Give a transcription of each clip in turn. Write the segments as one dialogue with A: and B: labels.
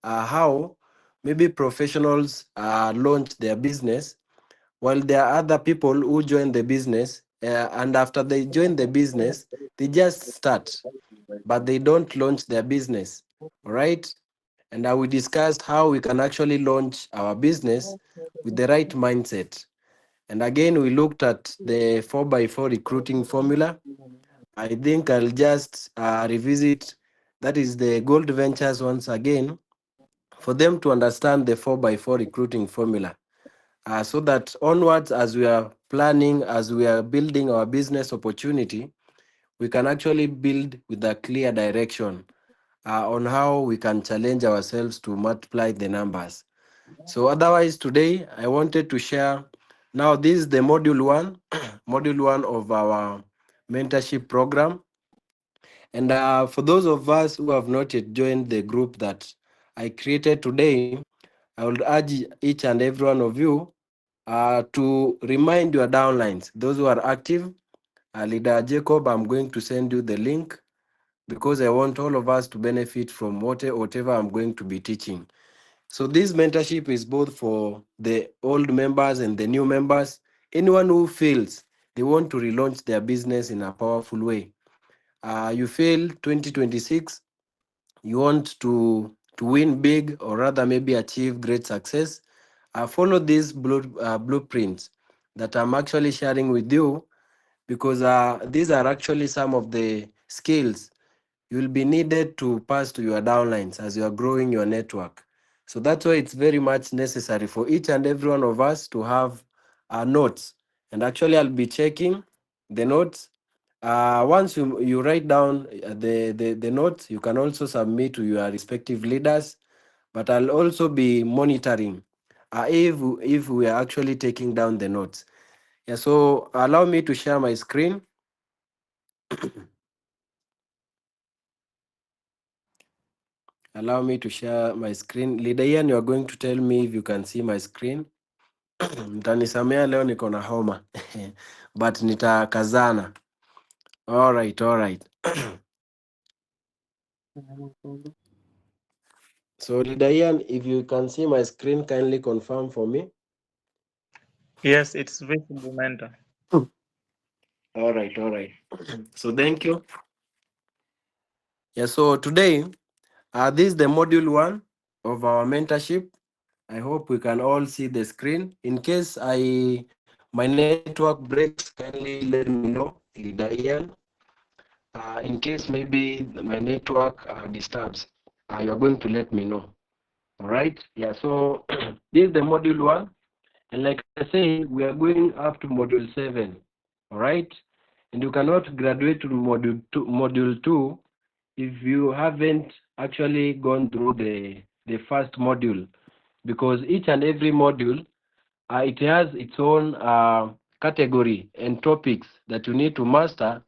A: how maybe professionals launch their business, while there are other people who join the business, and after they join the business, they just start, but they don't launch their business. All right. And we discussed how we can actually launch our business with the right mindset. And again, we looked at the 4x4 recruiting formula. I think I'll just revisit, that is the Gold Ventures once again, for them to understand the 4x4 recruiting formula. So that onwards, as we are planning, as we are building our business opportunity, we can actually build with a clear direction on how we can challenge ourselves to multiply the numbers. So otherwise today I wanted to share, now this is the module one, module one of our mentorship program. And for those of us who have not yet joined the group that I created today, I would urge each and every one of you to remind your downlines, those who are active. Leader Jacob, I'm going to send you the link because I want all of us to benefit from whatever I'm going to be teaching. So this mentorship is both for the old members and the new members. Anyone who feels they want to relaunch their business in a powerful way. You feel 2026, you want to win big, or rather maybe achieve great success. Follow these blueprints that I'm actually sharing with you, because these are actually some of the skills you will be needed to pass to your downlines as you are growing your network. So that's why it's very much necessary for each and every one of us to have notes. And actually, I'll be checking the notes. Once you write down the notes, you can also submit to your respective leaders. But I'll also be monitoring if we are actually taking down the notes. Yeah, so allow me to share my screen. Allow me to share my screen. Leader Ian, you are going to tell me if you can see my screen. Mtanisamea leo niko na homa. But nitakazana. All right, all right. So Leader Ian, if you can see my screen, kindly confirm for me.
B: Yes, it's visible, mentor.
A: All right, all right. So thank you. Yeah, so today, this is the module one of our mentorship. I hope we can all see the screen. In case my network breaks, kindly let me know, Leader Ian. In case maybe my network disturbs, you're going to let me know. All right. Yeah. So this is the module one, and like I said, we are going up to module 7. All right. And you cannot graduate to module 2 if you haven't actually gone through the first module, because each and every module it has its own category and topics that you need to master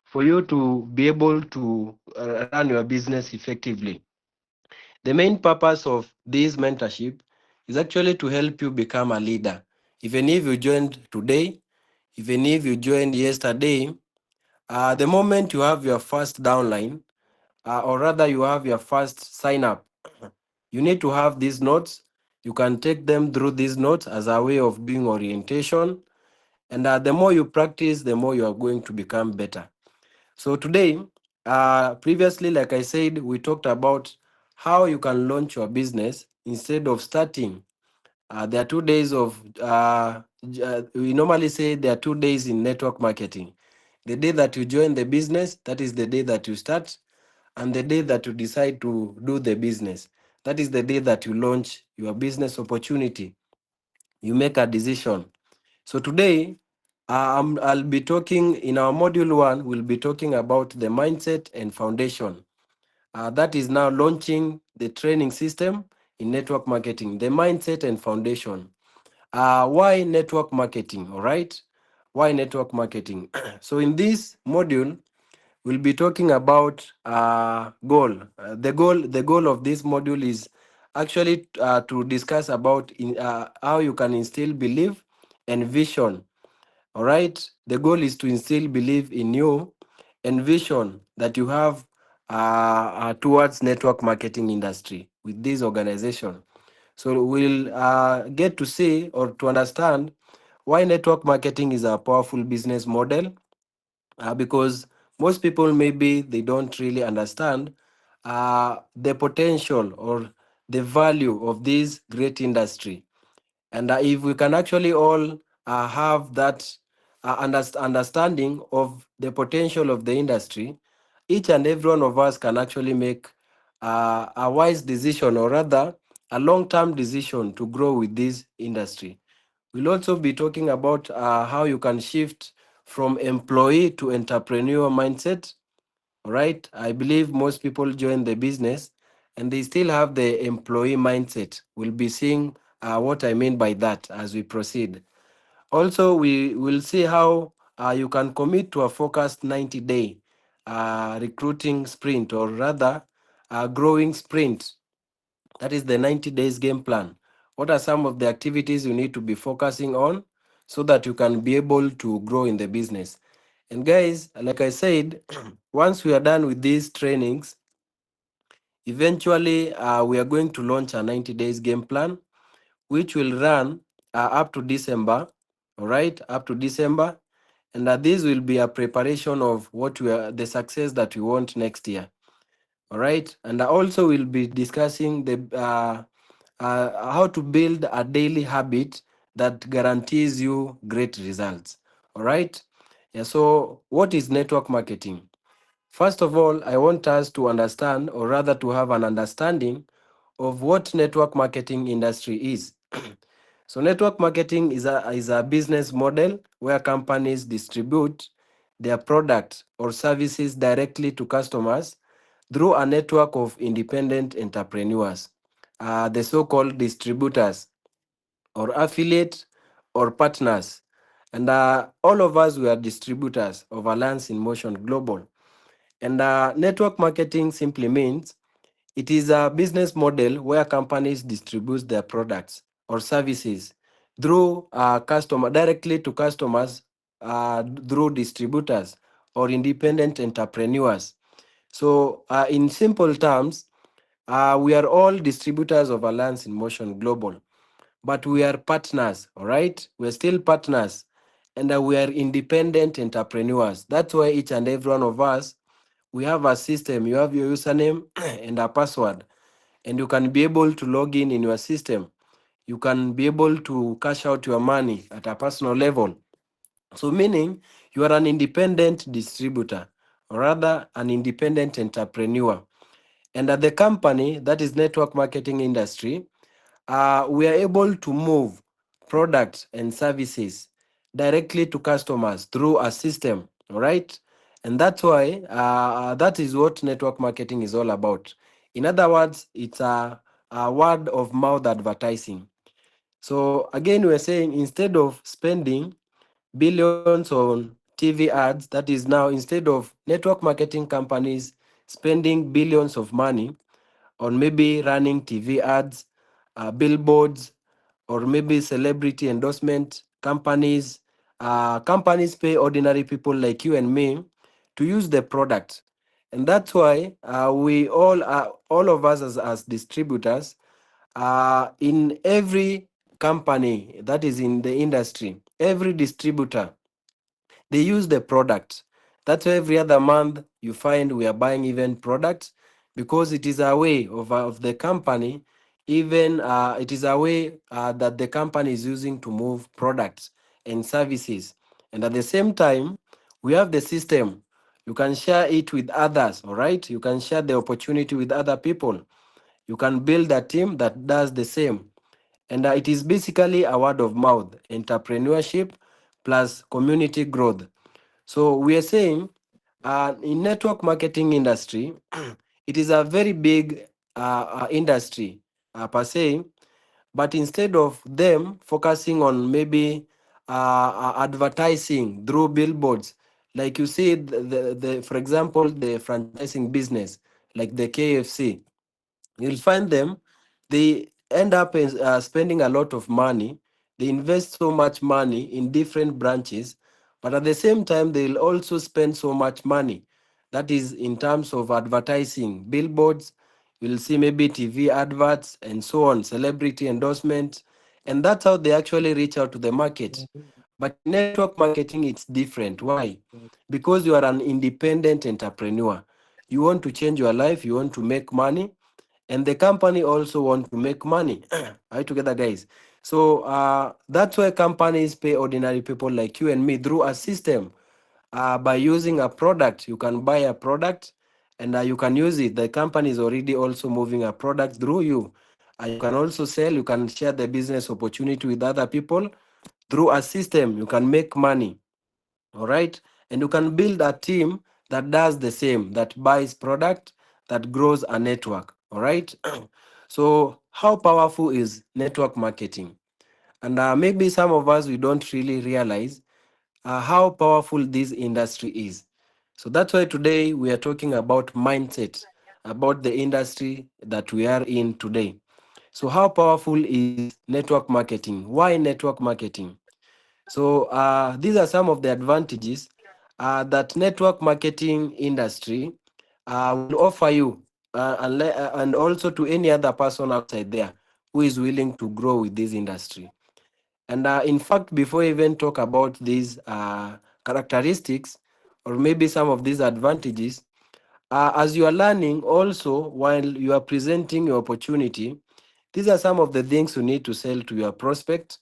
A: for you to be able to run your business effectively. The main purpose of this mentorship is actually to help you become a leader. Even if you joined today, even if you joined yesterday, the moment you have your first downline, or rather you have your first sign up, you need to have these notes. You can take them through these notes as a way of doing orientation. And the more you practice, the more you are going to become better. So today, previously, like I said, we talked about how you can launch your business instead of starting. There are 2 days of, we normally say there are 2 days in network marketing. The day that you join the business, that is the day that you start, and the day that you decide to do the business, that is the day that you launch your business opportunity. You make a decision. So today, I'll be talking in our module one, we'll be talking about the mindset and foundation. That is now launching the training system in network marketing, the mindset and foundation. Why network marketing? All right. Why network marketing? So in this module, we'll be talking about goal. The goal of this module is actually to discuss about how you can instill belief and vision. All right. The goal is to instill belief in you and vision that you have towards network marketing industry. with this organization. So we'll get to see or to understand why network marketing is a powerful business model, because most people maybe they don't really understand the potential or the value of this great industry. And if we can actually all have that understanding of the potential of the industry, each and every one of us can actually make a wise decision, or rather a long-term decision to grow with this industry. We'll also be talking about how you can shift from employee to entrepreneur mindset. All right. I believe most people join the business and they still have the employee mindset. We'll be seeing what I mean by that as we proceed. Also, we will see how you can commit to a focused 90-day recruiting sprint, or rather a growing sprint. That is the 90 days game plan. What are some of the activities you need to be focusing on so that you can be able to grow in the business? And guys, like I said, once we are done with these trainings, eventually we are going to launch a 90 days game plan, which will run up to December. All right, up to December. And this will be a preparation of what we are, the success that we want next year. All right. And I also will be discussing the how to build a daily habit that guarantees you great results. All right. Yeah. So, what is network marketing? First of all, I want us to understand, or rather to have an understanding of what network marketing industry is. So network marketing is a business model where companies distribute their products or services directly to customers through a network of independent entrepreneurs, the so-called distributors or affiliate or partners. And all of us, we are distributors of Alliance in Motion Global. And network marketing simply means it is a business model where companies distribute their products or services through customer directly to customers through distributors or independent entrepreneurs. So, in simple terms, we are all distributors of Alliance in Motion Global, but we are partners, all right? We're still partners, and we are independent entrepreneurs. That's why each and every one of us, we have a system. You have your username and a password, and you can be able to log in your system. You can be able to cash out your money at a personal level. So, meaning you are an independent distributor, or rather an independent entrepreneur. And at the company, that is network marketing industry, we are able to move products and services directly to customers through a system, all right? And that's why that is what network marketing is all about. In other words, it's a word of mouth advertising. So again, we're saying instead of spending billions on TV ads, that is now instead of network marketing companies spending billions of money on maybe running TV ads, billboards, or maybe celebrity endorsement companies. Companies pay ordinary people like you and me to use the product, and that's why we all of us as distributors, in every company that is in the industry, every distributor, they use the product. That's why every other month you find we are buying even products, because it is a way of the company, even it is a way that the company is using to move products and services. And at the same time, we have the system. You can share it with others, all right? You can share the opportunity with other people. You can build a team that does the same. And it is basically a word of mouth, entrepreneurship plus community growth. So we are saying in network marketing industry, it is a very big industry per se, but instead of them focusing on maybe advertising through billboards, like you see, for example, the franchising business, like the KFC, you'll find them, they end up spending a lot of money. They invest so much money in different branches, but at the same time, they'll also spend so much money. That is in terms of advertising, billboards, You'll see maybe TV adverts and so on, celebrity endorsements, and that's how they actually reach out to the market. But in network marketing, it's different. Why? Because you are an independent entrepreneur. You want to change your life, you want to make money, and the company also want to make money. Are you together, guys? So that's why companies pay ordinary people like you and me through a system. By using a product, you can buy a product and you can use it. The company is already also moving a product through you. You can also sell, you can share the business opportunity with other people through a system. You can make money. All right. And you can build a team that does the same, that buys product, that grows a network. All right. So, how powerful is network marketing? And maybe some of us, we don't really realize how powerful this industry is. So that's why today we are talking about mindset, about the industry that we are in today. So, how powerful is network marketing? Why network marketing? So these are some of the advantages that network marketing industry will offer you, and also to any other person outside there who is willing to grow with this industry. And in fact, before I even talk about these characteristics or maybe some of these advantages, as you are learning also while you are presenting your opportunity, these are some of the things you need to sell to your prospect,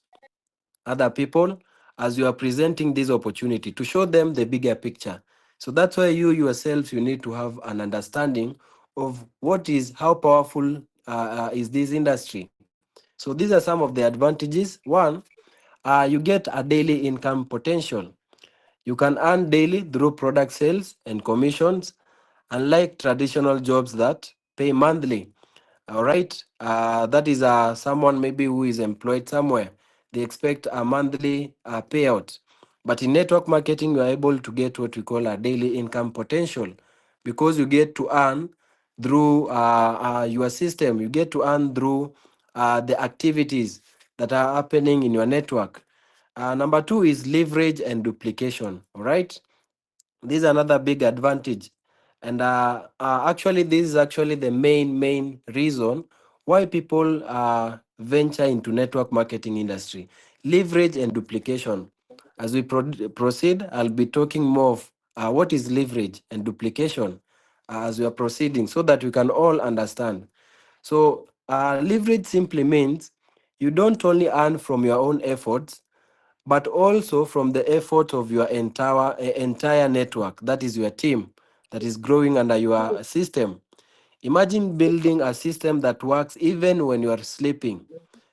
A: other people, as you are presenting this opportunity to show them the bigger picture. So that's why you yourself, you need to have an understanding of what is, how powerful is this industry. So these are some of the advantages. One, you get a daily income potential. You can earn daily through product sales and commissions, unlike traditional jobs that pay monthly. All right. That is someone maybe who is employed somewhere. They expect a monthly payout. But in network marketing, you are able to get what we call a daily income potential because you get to earn through your system. You get to earn through the activities that are happening in your network. Number two is leverage and duplication. All right. This is another big advantage. And actually, this is actually the main reason why people venture into network marketing industry. Leverage and duplication. As we proceed, I'll be talking more of what is leverage and duplication as we are proceeding so that we can all understand. So leverage simply means you don't only earn from your own efforts, but also from the effort of your entire network. That is your team that is growing under your system. Imagine building a system that works even when you are sleeping.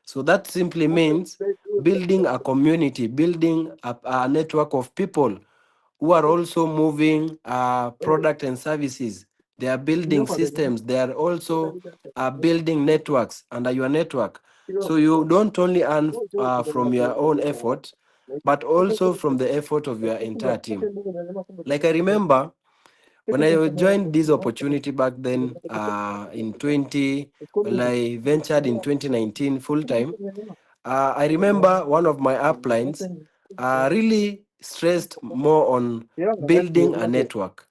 A: So that simply means building a community, building a network of people who are also moving product and services. They are building systems. They are also building networks under your network. So you don't only earn from your own effort, but also from the effort of your entire team. Like I remember when I joined this opportunity back then in 20, well, I ventured in 2019 full time. I remember one of my uplines really stressed more on building a network.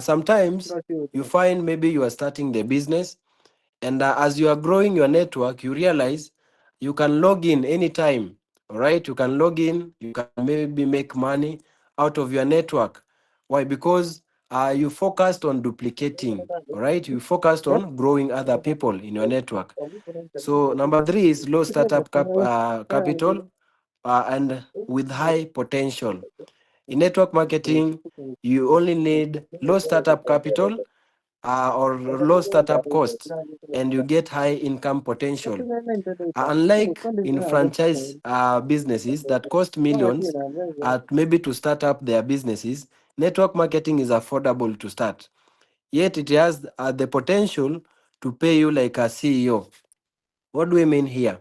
A: Sometimes you find maybe you are starting the business, and as you are growing your network, you realize you can log in anytime. All right, you can log in, you can maybe make money out of your network. Why? Because you focused on duplicating. All right, you focused on growing other people in your network. So number three is low startup capital and with high potential. In network marketing, you only need low startup capital or low startup costs, and you get high income potential. Unlike in franchise businesses that cost millions maybe to start up their businesses, network marketing is affordable to start. Yet it has the potential to pay you like a CEO. What do we mean here?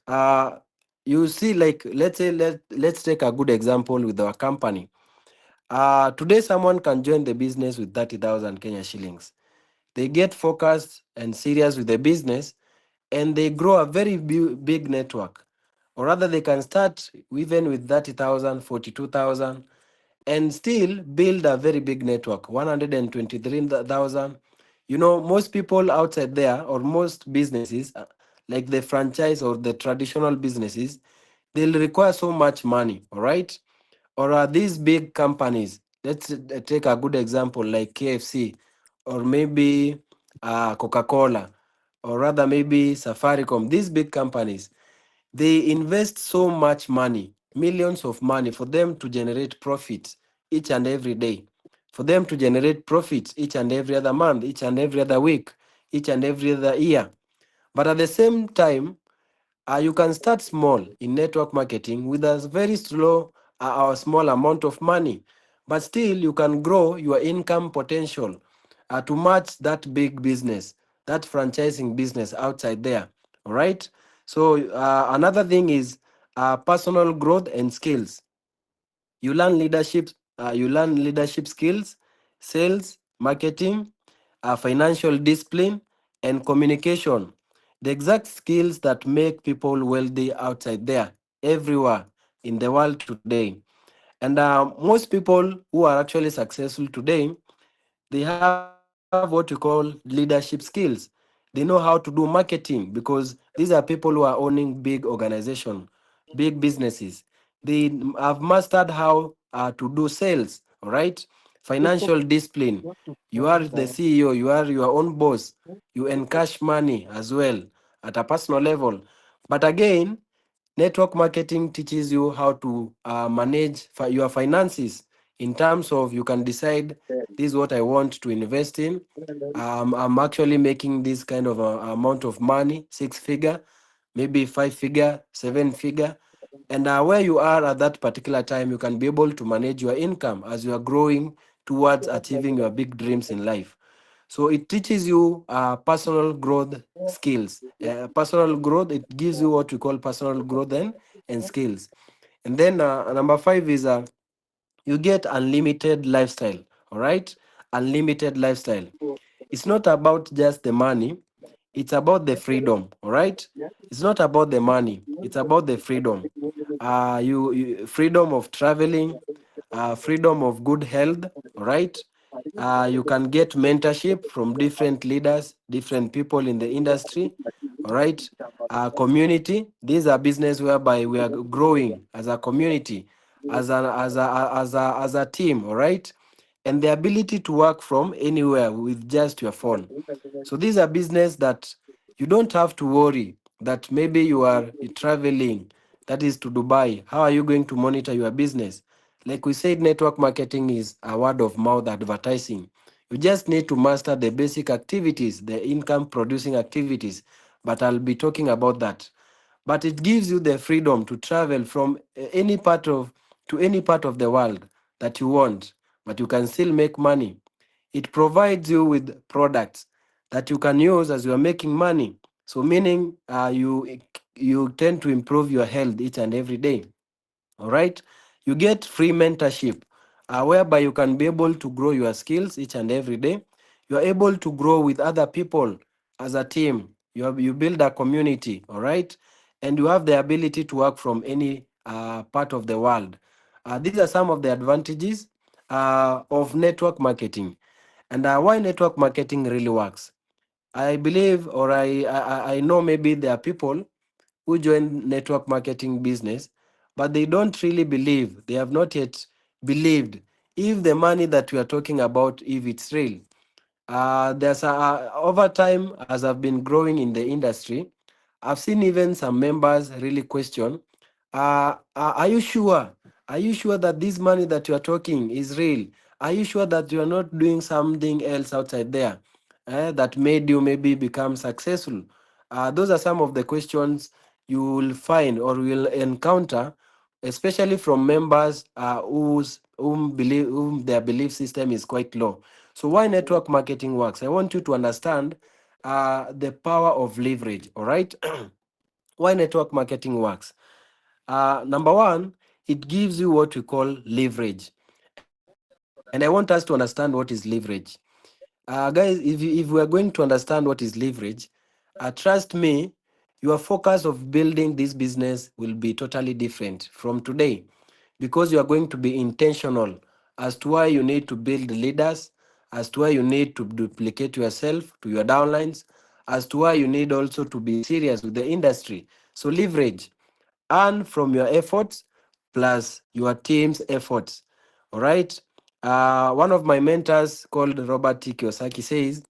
A: Uh, you see, like let's say let's take a good example with our company. Today, someone can join the business with 30,000 Kenya shillings. They get focused and serious with the business, and they grow a very big network. Or rather, they can start even with 30,000, 42,000, and still build a very big network, 123,000. You know, most people outside there, or most businesses, like the franchise or the traditional businesses, they'll require so much money, all right? Or are these big companies? Let's take a good example like KFC, or maybe Coca-Cola, or rather maybe Safaricom. These big companies, they invest so much money, millions of money, for them to generate profits each and every day, for them to generate profits each and every other month, each and every other week, each and every other year. But at the same time, you can start small in network marketing with a very slow or small amount of money, but still you can grow your income potential to match that big business, that franchising business outside there. All right. So another thing is personal growth and skills. You learn leadership skills, sales, marketing, financial discipline, and communication. The exact skills that make people wealthy outside there, everywhere in the world today. And most people who are actually successful today, they have what we call leadership skills. They know how to do marketing because these are people who are owning big organization, big businesses. They have mastered how to do sales, all right? Financial discipline. You are the CEO, you are your own boss. You encash money as well at a personal level. But again, network marketing teaches you how to manage your finances in terms of you can decide this is what I want to invest in. I'm actually making this kind of amount of money, six figure, maybe five figure, seven figure. And where you are at that particular time, you can be able to manage your income as you are growing towards achieving your big dreams in life. So it teaches you personal growth skills. Personal growth, it gives you what we call personal growth and skills. And then number five is you get unlimited lifestyle. All right, unlimited lifestyle. It's not about just the money, it's about the freedom. All right, it's not about the money, it's about the freedom. Freedom of traveling, freedom of good health. All right, you can get mentorship from different leaders, different people in the industry. All right, community. These are business whereby we are growing as a community, as a team. All right, and the ability to work from anywhere with just your phone. So these are business that you don't have to worry that maybe you're traveling, that is to Dubai. How are you going to monitor your business? Like we said, network marketing is a word of mouth advertising. You just need to master the basic activities, the income producing activities. But I'll be talking about that. But it gives you the freedom to travel from any part of to any part of the world that you want, but you can still make money. It provides you with products that you can use as you are making money. So meaning you tend to improve your health each and every day. All right. You get free mentorship, whereby you can be able to grow your skills each and every day. You are able to grow with other people as a team. You build a community, all right? And you have the ability to work from any part of the world. These are some of the advantages of network marketing. And why network marketing really works. I believe, or I know maybe there are people who join network marketing business, but they don't really believe, they have not yet believed if the money that we are talking about, if it's real. There's over time, as I've been growing in the industry, I've seen even some members really question, are you sure? Are you sure that this money that you are talking is real? Are you sure that you are not doing something else outside there that made you maybe become successful? Those are some of the questions you will find or will encounter, especially from members whom their belief system is quite low. So why network marketing works? I want you to understand the power of leverage. All right, why network marketing works. Number one, it gives you what we call leverage, and I want us to understand what is leverage. Guys, if we are going to understand what is leverage, trust me, your focus of building this business will be totally different from today because you are going to be intentional as to why you need to build leaders, as to why you need to duplicate yourself to your downlines, as to why you need also to be serious with the industry. So leverage, earn from your efforts plus your team's efforts. All right. One of my mentors called Robert T. Kiyosaki says,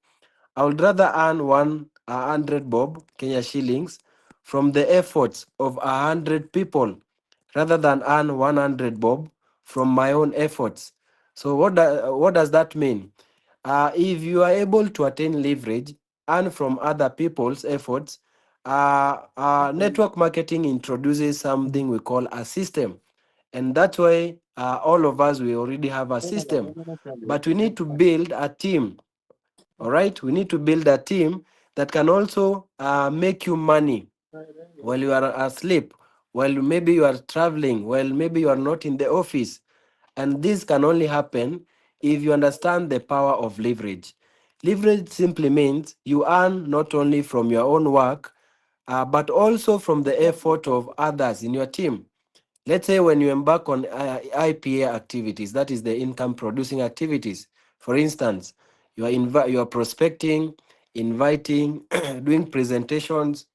A: I would rather earn 100 bob Kenya shillings from the efforts of 100 people rather than earn 100 bob from my own efforts. So what does that mean? If you are able to attain leverage, earn from other people's efforts, network marketing introduces something we call a system. And that's why all of us, we already have a system. But we need to build a team. All right. We need to build a team that can also make you money while you are asleep, while maybe you are traveling, while maybe you are not in the office. And this can only happen if you understand the power of leverage. Leverage simply means you earn not only from your own work, but also from the effort of others in your team. Let's say when you embark on IPA activities, that is the income producing activities. For instance, you are prospecting, inviting, doing presentations,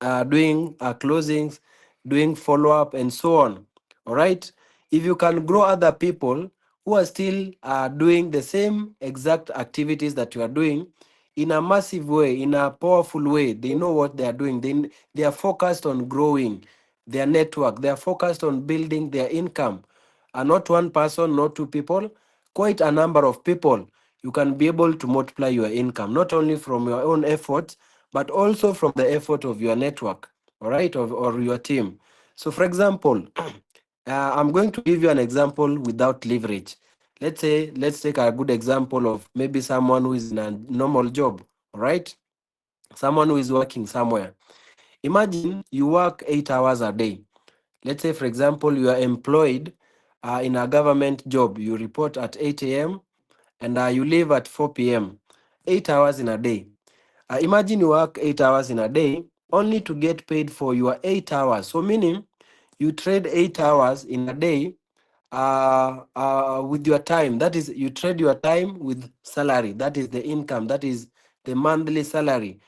A: doing closings, doing follow up, and so on. All right. If you can grow other people who are still doing the same exact activities that you are doing in a massive way, in a powerful way, they know what they are doing. They are focused on growing their network, they are focused on building their income. And not one person, not two people, quite a number of people. You can be able to multiply your income, not only from your own efforts, but also from the effort of your network, all right, or your team. So, for example, I'm going to give you an example without leverage. Let's take a good example of maybe someone who is in a normal job, all right? Someone who is working somewhere. Imagine you work 8 hours a day. Let's say, for example, you are employed in a government job. You report at 8 a.m. and you leave at 4 p.m. 8 hours in a day. Imagine you work 8 hours in a day only to get paid for your 8 hours. So, meaning you trade 8 hours in a day with your time. That is, you trade your time with salary. That is the income. That is the monthly salary.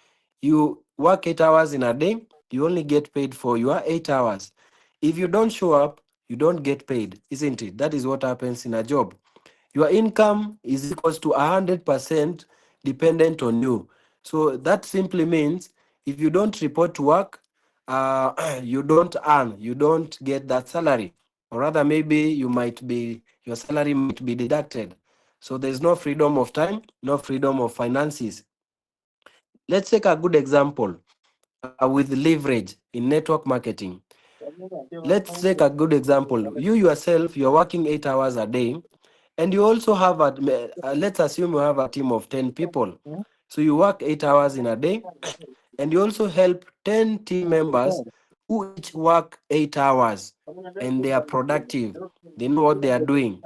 A: You work 8 hours in a day, you only get paid for your 8 hours. If you don't show up, you don't get paid, isn't it? That is what happens in a job. Your income is equals to 100% dependent on you. So that simply means if you don't report to work, you don't earn, you don't get that salary. Or rather, maybe your salary might be deducted. So there's no freedom of time, no freedom of finances. Let's take a good example with leverage in network marketing. Let's take a good example. You yourself, you're working 8 hours a day, and you also have let's assume you have a team of 10 people. So you work 8 hours in a day, and you also help 10 team members who each work 8 hours, and they are productive. They know what they are doing.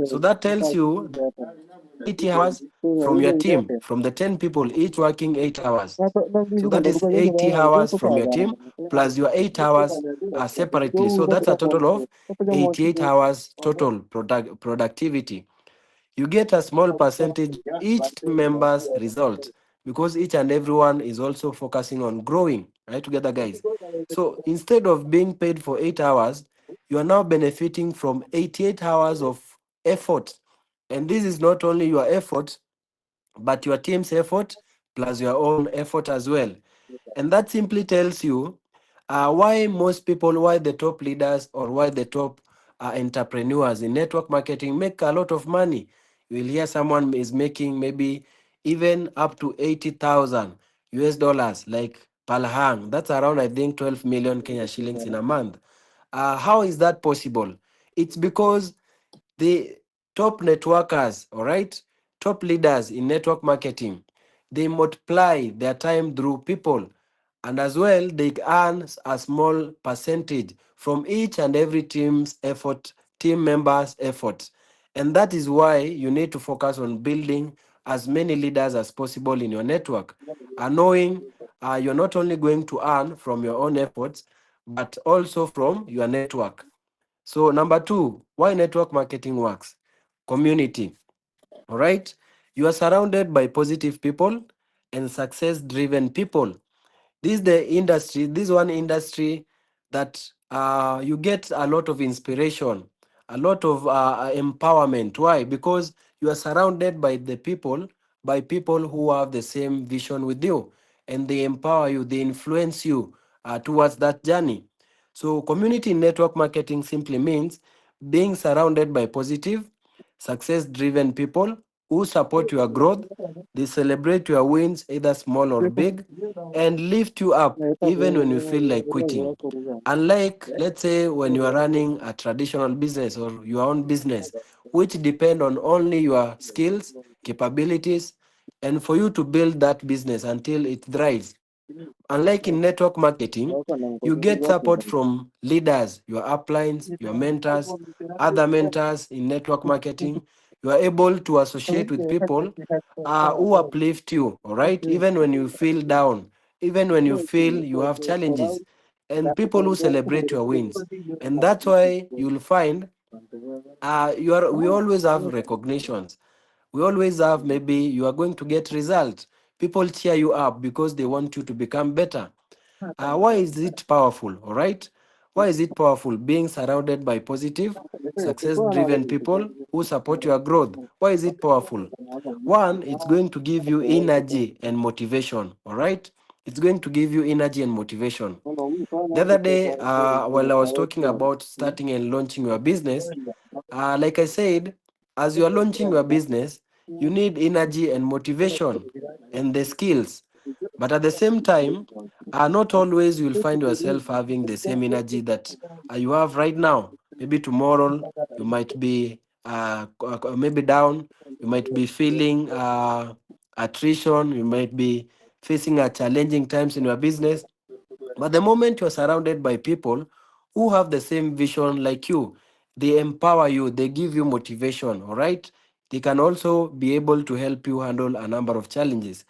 A: So that tells you that you have 80 hours from your team, from the 10 people, each working 8 hours. So that is 80 hours from your team plus your 8 hours separately. So that's a total of 88 hours total productivity. You get a small percentage of each team member's result because each and everyone is also focusing on growing, right, together, guys. So instead of being paid for 8 hours, you are now benefiting from 88 hours of effort. And this is not only your effort, but your team's effort plus your own effort as well. And that simply tells you why most people, why the top leaders or why the top entrepreneurs in network marketing make a lot of money. You will hear someone is making maybe even up to 80,000 US dollars, like Palhang. That's around, I think, 12 million Kenya shillings in a month. How is that possible? It's because the top networkers, all right, top leaders in network marketing, they multiply their time through people, and as well they earn a small percentage from each and every team's effort, team members' efforts. And that is why you need to focus on building as many leaders as possible in your network, and knowing you're not only going to earn from your own efforts, but also from your network. So number two, why network marketing works? Community. All right. You are surrounded by positive people and success-driven people. This one industry that you get a lot of inspiration, a lot of empowerment. Why? Because you are surrounded by people who have the same vision with you, and they empower you, they influence you towards that journey. So community network marketing simply means being surrounded by positive, success driven people who support your growth. They celebrate your wins, either small or big, and lift you up even when you feel like quitting. Unlike, let's say, when you are running a traditional business or your own business, which depend on only your skills, capabilities, and for you to build that business until it thrives. Unlike in network marketing, you get support from leaders, your uplines, your mentors, other mentors in network marketing. You are able to associate with people who uplift you, all right? Even when you feel down, even when you feel you have challenges, and people who celebrate your wins. And that's why you'll find we always have recognitions. We always have, maybe you are going to get results. People cheer you up because they want you to become better. Why is it powerful? All right. Why is it powerful? Being surrounded by positive, success driven people who support your growth. Why is it powerful? One, it's going to give you energy and motivation. All right. It's going to give you energy and motivation. The other day, while I was talking about starting and launching your business, like I said, as you are launching your business, you need energy and motivation and the skills. But at the same time, not always you will find yourself having the same energy that you have right now. Maybe tomorrow you might be maybe down, you might be feeling attrition, you might be facing a challenging times in your business. But the moment you're surrounded by people who have the same vision like you, they empower you, they give you motivation, all right? They can also be able to help you handle a number of challenges.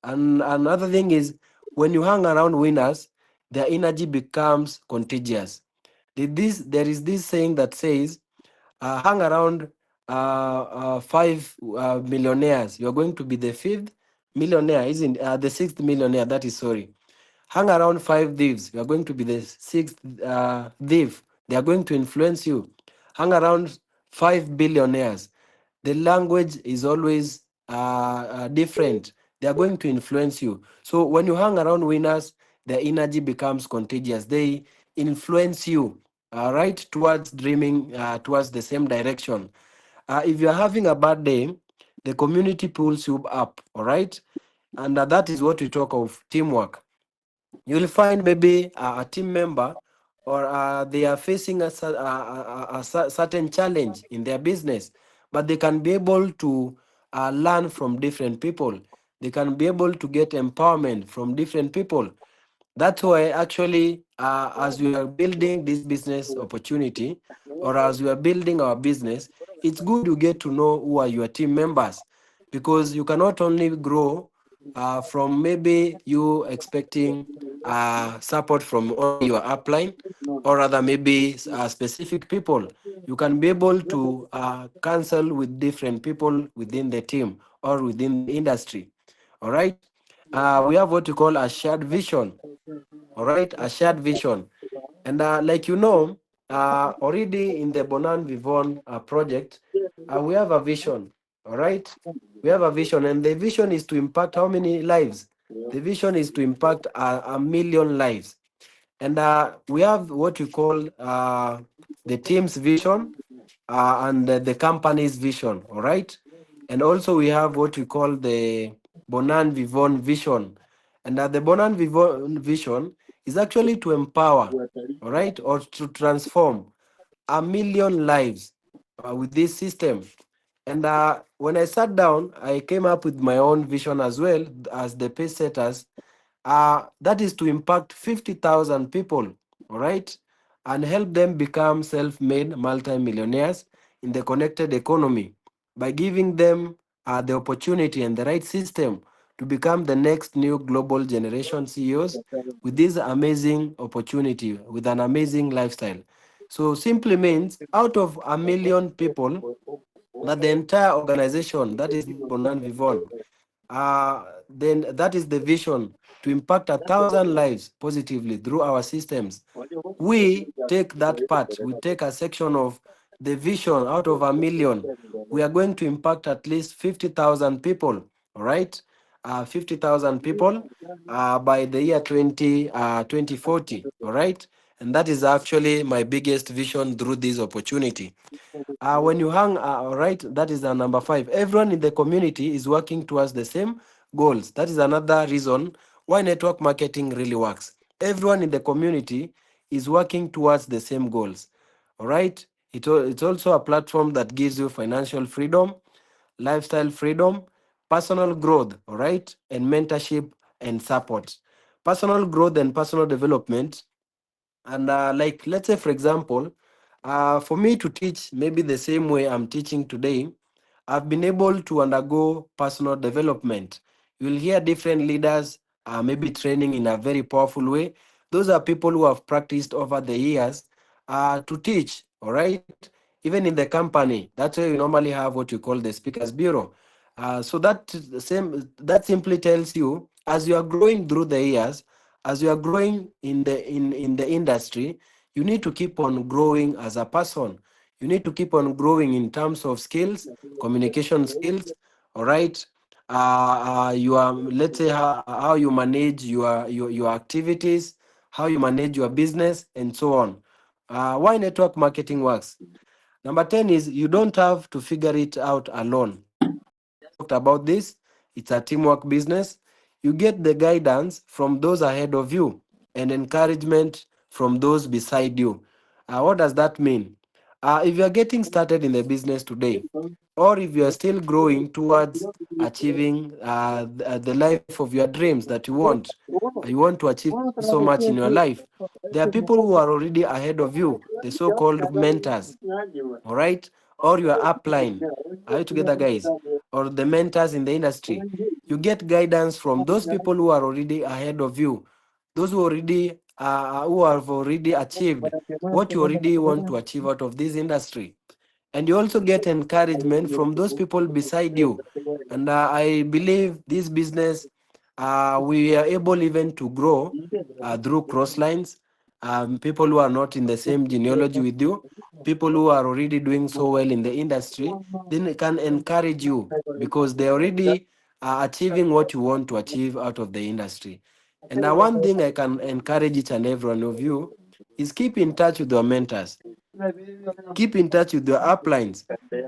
A: And another thing is, when you hang around winners, their energy becomes contagious. There is this saying that says, hang around five millionaires. You're going to be the fifth millionaire, isn't the sixth millionaire, that is sorry. Hang around five thieves. You are going to be the sixth thief. They are going to influence you. Hang around five billionaires. The language is always different. They are going to influence you. So when you hang around winners, their energy becomes contagious. They influence you, right, towards dreaming towards the same direction. If you are having a bad day, the community pulls you up, all right? And that is what we talk of teamwork. You'll find maybe a team member or they are facing a certain challenge in their business, but they can be able to learn from different people. They can be able to get empowerment from different people. That's why actually, as we are building this business opportunity, or as we are building our business, it's good you get to know who are your team members, because you cannot only grow from maybe you expecting support from only your upline, or rather maybe specific people. You can be able to counsel with different people within the team or within the industry. All right. We have what you call a shared vision. All right, a shared vision. And like you know, already in the Bonan Vivon project, we have a vision. All right, we have a vision, and the vision is to impact how many lives? The vision is to impact a million lives. And we have what we call the team's vision and the company's vision, all right? And also we have what we call the Bonan Vivon vision. And the Bonan Vivon vision is actually to empower, all right, or to transform a million lives with this system. And when I sat down, I came up with my own vision as well as the pace setters. That is to impact 50,000 people, all right, and help them become self-made multimillionaires in the connected economy by giving them the opportunity and the right system to become the next new global generation CEOs with this amazing opportunity, with an amazing lifestyle. So simply means out of a million people, that the entire organization, that is Bonan Vivon, then that is the vision to impact 1,000 lives positively through our systems. We take that part, we take a section of the vision out of 1,000,000. We are going to impact at least 50,000 people, all right? 50,000 people by the year 2040, all right? And that is actually my biggest vision through this opportunity. When you hang, right, that is the number 5. Everyone in the community is working towards the same goals. That is another reason why network marketing really works. Everyone in the community is working towards the same goals. All right. It's also a platform that gives you financial freedom, lifestyle freedom, personal growth, all right, and mentorship and support. Personal growth and personal development, and like, let's say, for example, for me to teach maybe the same way I'm teaching today, I've been able to undergo personal development. You'll hear different leaders maybe training in a very powerful way. Those are people who have practiced over the years to teach, all right? Even in the company, that's why you normally have what you call the speakers bureau. That simply tells you, as you are growing through the years, as you are growing in the industry, you need to keep on growing as a person. You need to keep on growing in terms of skills, communication skills, all right? You are, let's say, how you manage your activities, how you manage your business, and so on. Why network marketing works? Number 10 is you don't have to figure it out alone. I just talked about this. It's a teamwork business. You get the guidance from those ahead of you and encouragement from those beside you. What does that mean? If you are getting started in the business today, or if you are still growing towards achieving the life of your dreams that you want to achieve so much in your life, there are people who are already ahead of you, the so-called mentors, all right, or your upline. Are you together, guys? Or the mentors in the industry. You get guidance from those people who are already ahead of you, those who have already achieved what you already want to achieve out of this industry. And you also get encouragement from those people beside you. And I believe this business, we are able even to grow through cross lines. People who are not in the same genealogy with you, people who are already doing so well in the industry, then they can encourage you because they're already achieving what you want to achieve out of the industry. And one thing I can encourage each and every one of you is keep in touch with your mentors. Keep in touch with your uplines.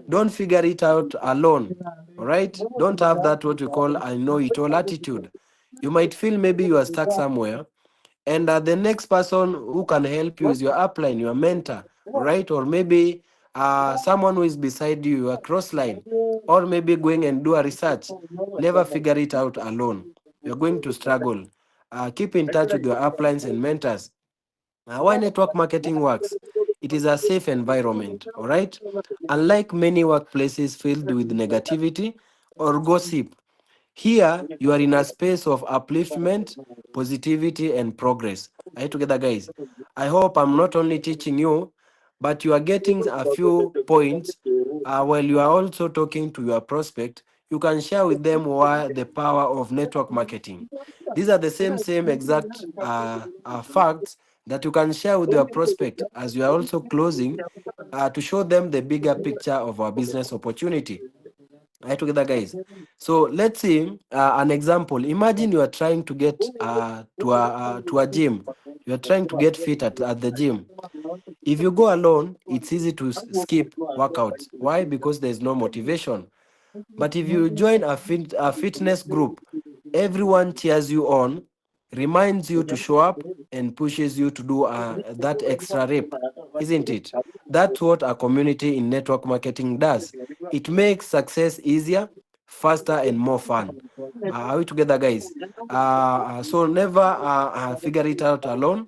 A: Don't figure it out alone. All right? Don't have that what we call I know it all attitude. You might feel maybe you are stuck somewhere, and the next person who can help you is your upline, your mentor, all right? Or maybe someone who is beside you, your cross line, or maybe going and do a research. Never figure it out alone. You're going to struggle. Keep in touch with your uplines and mentors. Why network marketing works? It is a safe environment, all right? Unlike many workplaces filled with negativity or gossip, here, you are in a space of upliftment, positivity, and progress. Are you together, guys? I hope I'm not only teaching you, but you are getting a few points while you are also talking to your prospect. You can share with them why the power of network marketing. These are the same exact facts that you can share with your prospect as you are also closing to show them the bigger picture of our business opportunity. Right together, guys. So let's see an example. Imagine you are trying to get to a gym. You are trying to get fit at the gym. If you go alone, it's easy to skip workouts. Why? Because there's no motivation. But if you join a fitness group, everyone cheers you on, reminds you to show up, and pushes you to do that extra rep, isn't it? That's what a community in network marketing does. It makes success easier, faster, and more fun. Are we together, guys? So never figure it out alone.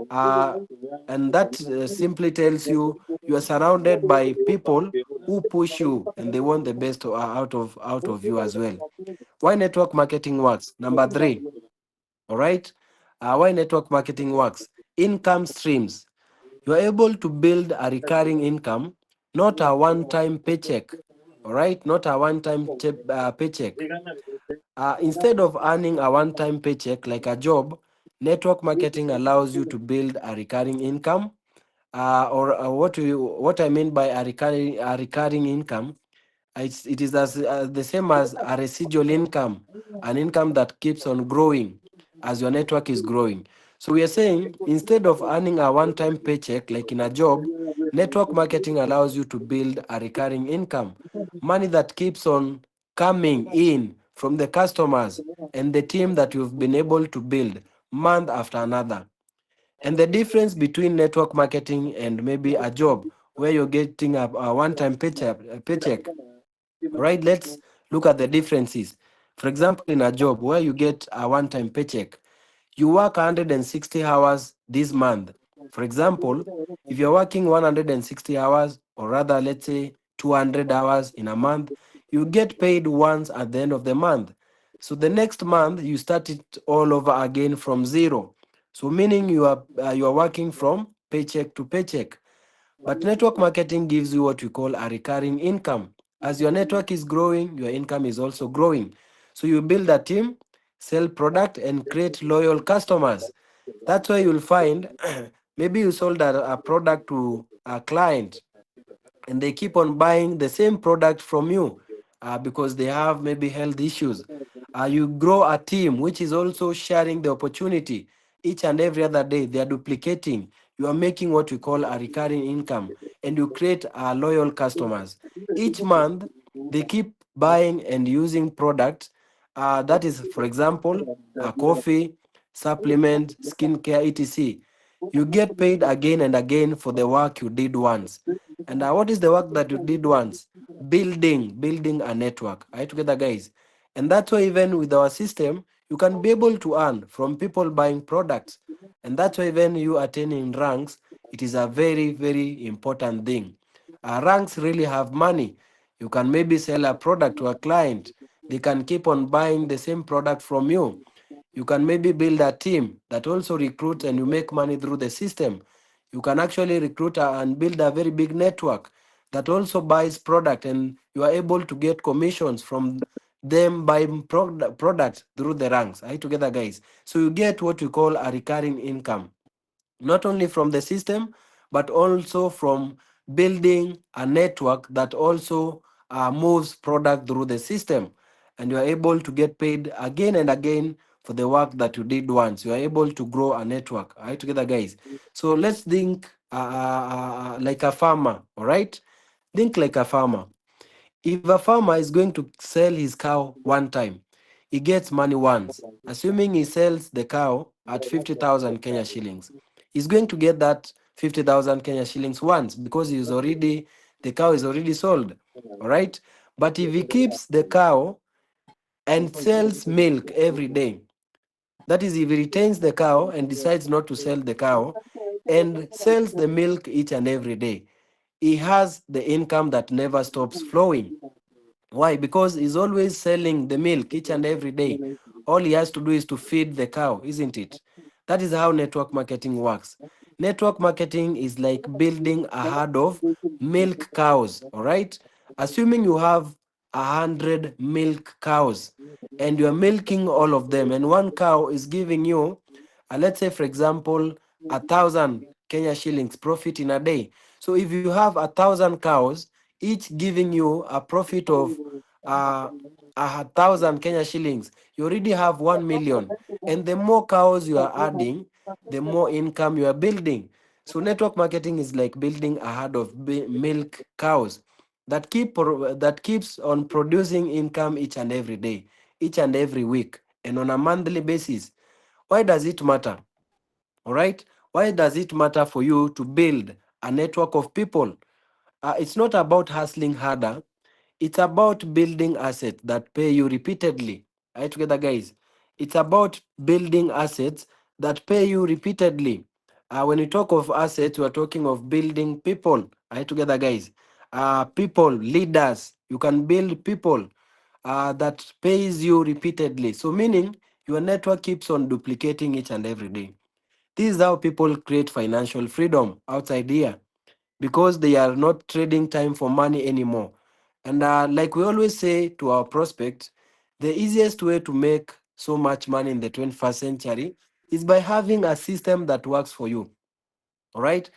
A: Uh, and that simply tells you you are surrounded by people who push you and they want the best out of you as well. Why network marketing works? Number 3, all right? Why network marketing works? Income streams. You are able to build a recurring income, not a one-time paycheck. all right, not a one-time paycheck. Instead of earning a one-time paycheck like a job, network marketing allows you to build a recurring income. What I mean by a recurring income, it is as the same as a residual income, an income that keeps on growing as your network is growing. So we are saying instead of earning a one-time paycheck like in a job, network marketing allows you to build a recurring income, money that keeps on coming in from the customers and the team that you've been able to build month after another. And the difference between network marketing and maybe a job where you're getting a one-time paycheck. All right, let's look at the differences. For example, in a job where you get a one-time paycheck, you work 160 hours this month. For example, if you're working 160 hours, or rather, let's say 200 hours in a month, you get paid once at the end of the month. So the next month, you start it all over again from zero. So meaning you are working from paycheck to paycheck. But network marketing gives you what we call a recurring income. As your network is growing, your income is also growing. So you build a team, sell product, and create loyal customers. That's why you'll find maybe you sold a product to a client and they keep on buying the same product from you because they have maybe health issues. You grow a team which is also sharing the opportunity each and every other day. They are duplicating. You are making what we call a recurring income and you create loyal customers. Each month, they keep buying and using products. That is, for example, coffee, supplement, skincare, etc. You get paid again and again for the work you did once. And what is the work that you did once? Building a network. Are you together, guys? And that's why even with our system, you can be able to earn from people buying products. And that's why when you attaining ranks, it is a very, very important thing. Ranks really have money. You can maybe sell a product to a client. They can keep on buying the same product from you. You can maybe build a team that also recruits and you make money through the system. You can actually recruit and build a very big network that also buys product and you are able to get commissions from them buying products through the ranks. Are you together, guys? So you get what we call a recurring income not only from the system, but also from building a network that also moves product through the system. And you are able to get paid again and again for the work that you did once. You are able to grow a network. All right, together, guys. So let's think like a farmer. All right, think like a farmer. If a farmer is going to sell his cow one time, he gets money once. Assuming he sells the cow at 50,000 Kenya shillings, he's going to get that 50,000 Kenya shillings once because the cow is already sold. All right. But if he keeps the cow and sells milk every day, that is, if he retains the cow and decides not to sell the cow and sells the milk each and every day, he has the income that never stops flowing. Why? Because he's always selling the milk each and every day. All he has to do is to feed the cow, isn't it? That is how network marketing works. Network marketing is like building a herd of milk cows, all right? Assuming you have 100 milk cows and you're milking all of them, and one cow is giving you, let's say, for example, 1,000 Kenya shillings profit in a day. So if you have 1,000 cows, each giving you a profit of uh, 1,000 Kenya shillings, you already have 1 million. And the more cows you are adding, the more income you are building. So network marketing is like building a herd of milk cows that keeps on producing income each and every day, each and every week, and on a monthly basis. Why does it matter? All right. Why does it matter for you to build a network of people? It's not about hustling harder. It's about building assets that pay you repeatedly. Are you together, guys? It's about building assets that pay you repeatedly. When we talk of assets, we're talking of building people. Are you together, guys? People, leaders. You can build people that pays you repeatedly. So meaning your network keeps on duplicating each and every day. This is how people create financial freedom outside here because they are not trading time for money anymore. And like we always say to our prospects, the easiest way to make so much money in the 21st century is by having a system that works for you. All right.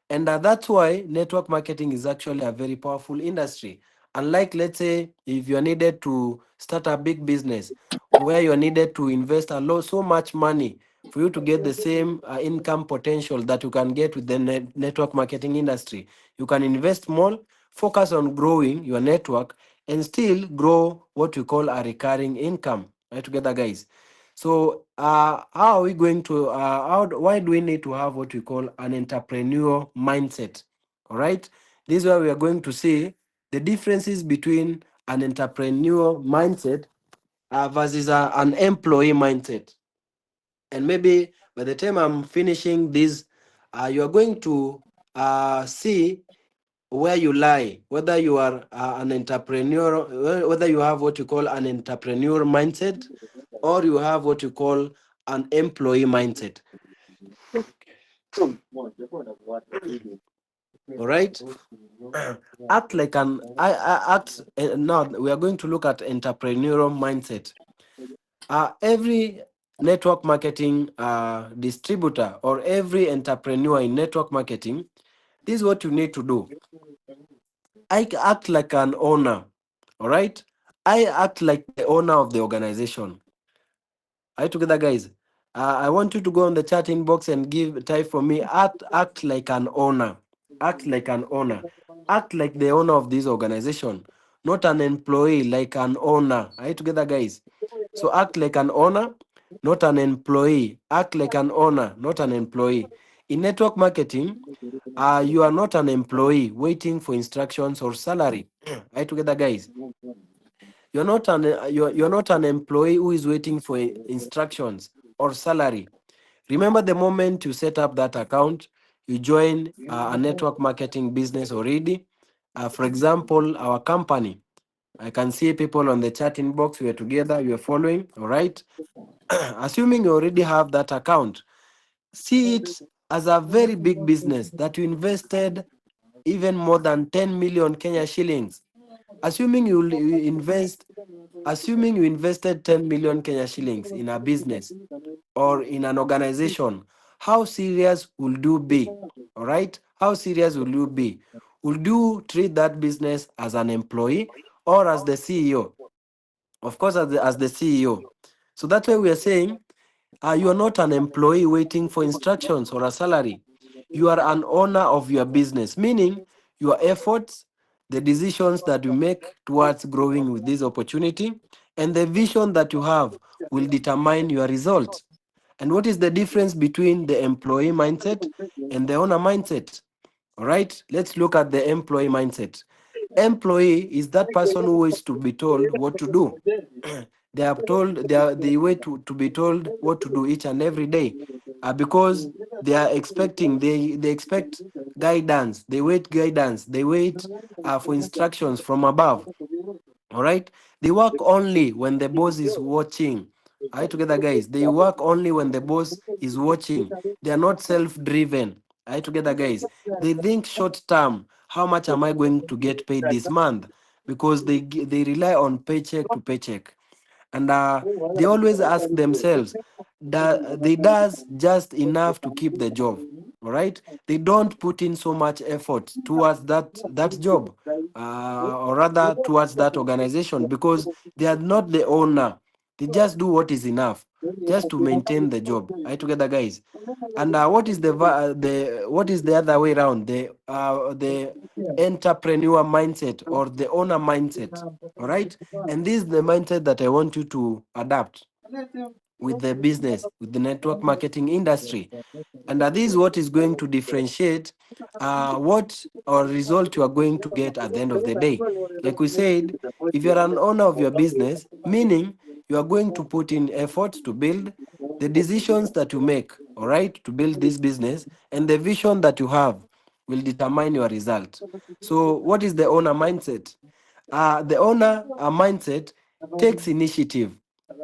A: And that's why network marketing is actually a very powerful industry. Unlike, let's say, if you're needed to start a big business where you're needed to invest a lot, so much money for you to get the same income potential that you can get with the network marketing industry. You can invest small, focus on growing your network, and still grow what we call a recurring income. Right together, guys. So, how are we going to? Why do we need to have what we call an entrepreneurial mindset? All right, this is where we are going to see the differences between an entrepreneurial mindset versus an employee mindset. And maybe by the time I'm finishing this, you are going to see where you lie, whether you are an entrepreneur, whether you have what you call an entrepreneur mindset, or you have what you call an employee mindset. All right. Act like an I act now we are going to look at entrepreneurial mindset. Every network marketing distributor or every entrepreneur in network marketing, this is what you need to do. I act like an owner. All right. I act like the owner of the organization. Are you together, guys? I want you to go on the chat inbox and give type for me. Act like an owner. Act like an owner. Act like the owner of this organization, not an employee, like an owner. Are you together, guys? So act like an owner, not an employee. Act like an owner, not an employee. In network marketing, you are not an employee waiting for instructions or salary. Are you together, guys? You're not an employee who is waiting for instructions or salary. Remember the moment you set up that account, you join a network marketing business already. For example, our company. I can see people on the chat inbox. We are together. You are following. All right. Assuming you already have that account, see it as a very big business that you invested even more than 10 million Kenya shillings. Assuming you invest Assuming you invested 10 million Kenya shillings in a business or in an organization, how serious will you be? All right? How serious will you be? Will you treat that business as an employee or as the CEO? Of course, as the CEO. So that's why we are saying you are not an employee waiting for instructions or a salary. You are an owner of your business, meaning your efforts, the decisions that you make towards growing with this opportunity, and the vision that you have will determine your result. And what is the difference between the employee mindset and the owner mindset? All right, let's look at the employee mindset. Employee is that person who is to be told what to do. They wait to be told what to do each and every day, because they are expecting they expect guidance. They wait guidance. They wait for instructions from above. All right. They work only when the boss is watching. Are you together, guys? They work only when the boss is watching. They are not self-driven. Are you together, guys? They think short term. How much am I going to get paid this month? Because they rely on paycheck to paycheck, and they always ask themselves, they does just enough to keep the job. All right, they don't put in so much effort towards that job, or rather towards that organization, because they are not the owner. They just do what is enough just to maintain the job. Are you together, guys? And what is the what is the other way around? The entrepreneur mindset or the owner mindset. All right, and this is the mindset that I want you to adapt with the business, with the network marketing industry. And this is what is going to differentiate what or result you are going to get at the end of the day. Like we said, if you're an owner of your business, meaning you are going to put in effort to build the decisions that you make, all right, to build this business, and the vision that you have will determine your result. So, what is the owner mindset? The owner mindset takes initiative.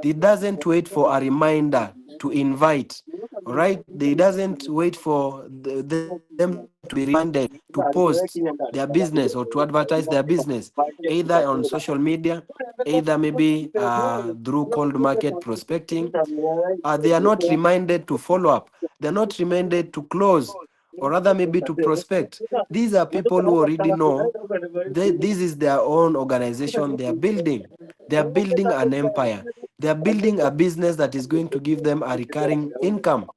A: He doesn't wait for a reminder to invite. All right, they doesn't wait for them to be reminded to post their business or to advertise their business, either on social media, either maybe through cold market prospecting. They are not reminded to follow up. They're not reminded to close, or rather maybe to prospect. These are people who already know this is their own organization they are building. They are building an empire. They are building a business that is going to give them a recurring income.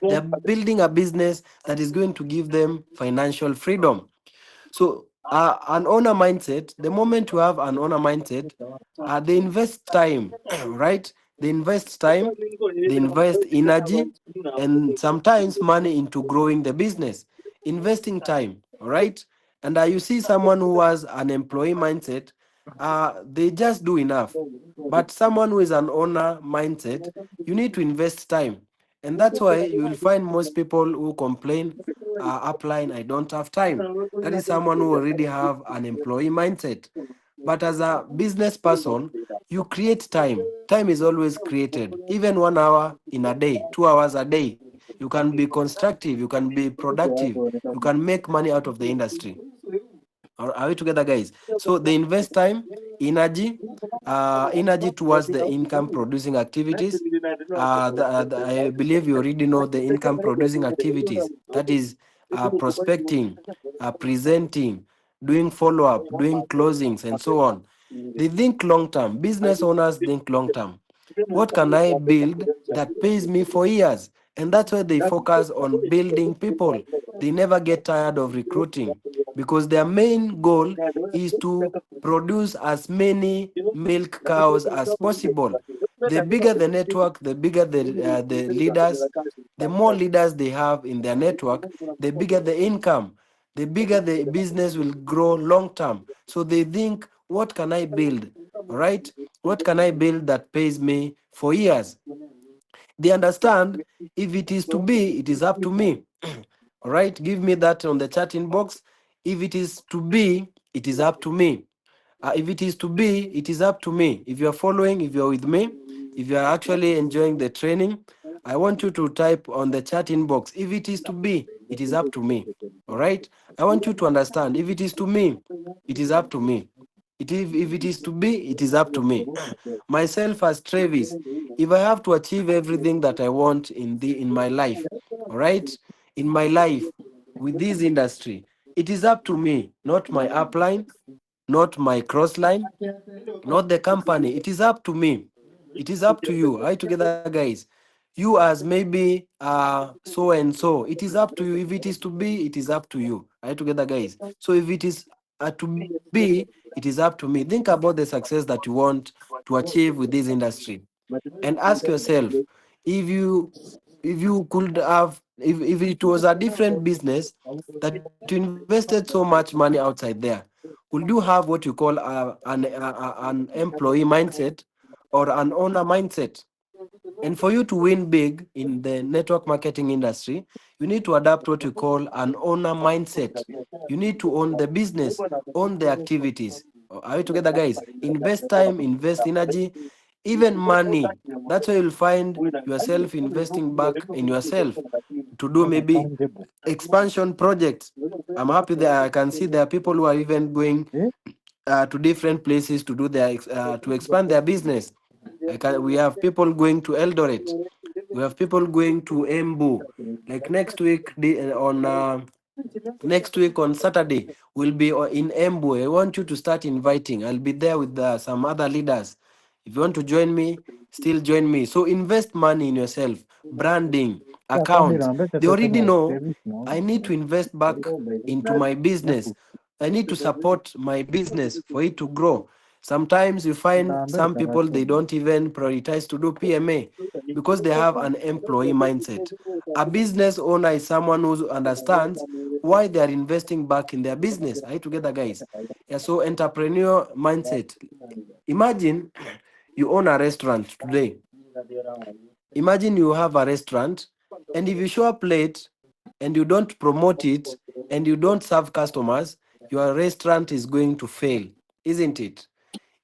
A: They are building a business that is going to give them financial freedom. So, an owner mindset, the moment you have an owner mindset, they invest time, right? They invest time, they invest energy, and sometimes money into growing the business. Investing time, all right? And you see someone who has an employee mindset, they just do enough. But someone who is an owner mindset, you need to invest time. And that's why you will find most people who complain, upline, I don't have time. That is someone who already have an employee mindset. But as a business person, you create time. Time is always created. Even 1 hour in a day, 2 hours a day, you can be constructive, you can be productive, you can make money out of the industry. Are we together, guys? So they invest time, energy, energy towards the income producing activities. I believe you already know the income producing activities. That is prospecting, presenting, doing follow up, doing closings, and so on. They think long term. Business owners think long term. What can I build that pays me for years? And that's why they focus on building people. They never get tired of recruiting because their main goal is to produce as many milk cows as possible. The bigger the network, the bigger the leaders, the more leaders they have in their network, the bigger the income, the bigger the business will grow long term. So they think, what can I build? All right? What can I build that pays me for years? They understand if it is to be, it is up to me. All right? Give me that on the chat inbox. If it is to be, it is up to me. If it is to be, it is up to me. If you are following, if you are with me, if you are actually enjoying the training, I want you to type on the chat inbox. If it is to be, it is up to me. All right? I want you to understand. If it is to me, it is up to me. If it is to be, it is up to me. Myself as Trevis, if I have to achieve everything that I want in my life, all right, in my life with this industry, it is up to me, not my upline, not my cross line, not the company. It is up to me. It is up to you. Are you together, guys? You as maybe so and so. It is up to you. If it is to be, it is up to you. Are you together, guys? So if it is to be, it is up to me. Think about the success that you want to achieve with this industry, and ask yourself if you could have if it was a different business that you invested so much money outside there, would you have what you call an employee mindset or an owner mindset? And for you to win big in the network marketing industry, you need to adapt what you call an owner mindset. You need to own the business, own the activities. Are we together, guys? Invest time, invest energy, even money. That's why you'll find yourself investing back in yourself to do maybe expansion projects. I'm happy that I can see there are people who are even going to different places to do their to expand their business. We have people going to Eldoret. We have people going to Embu. Like next week on Saturday, we'll be in Embu. I want you to start inviting. I'll be there with some other leaders. If you want to join me, still join me. So invest money in yourself, branding, accounts. They already know I need to invest back into my business. I need to support my business for it to grow. Sometimes you find some people they don't even prioritize to do PMA because they have an employee mindset. A business owner is someone who understands why they are investing back in their business. Are you together, guys? Yeah, so entrepreneur mindset. Imagine you own a restaurant today. Imagine you have a restaurant, and if you show up late and you don't promote it and you don't serve customers, your restaurant is going to fail, isn't it?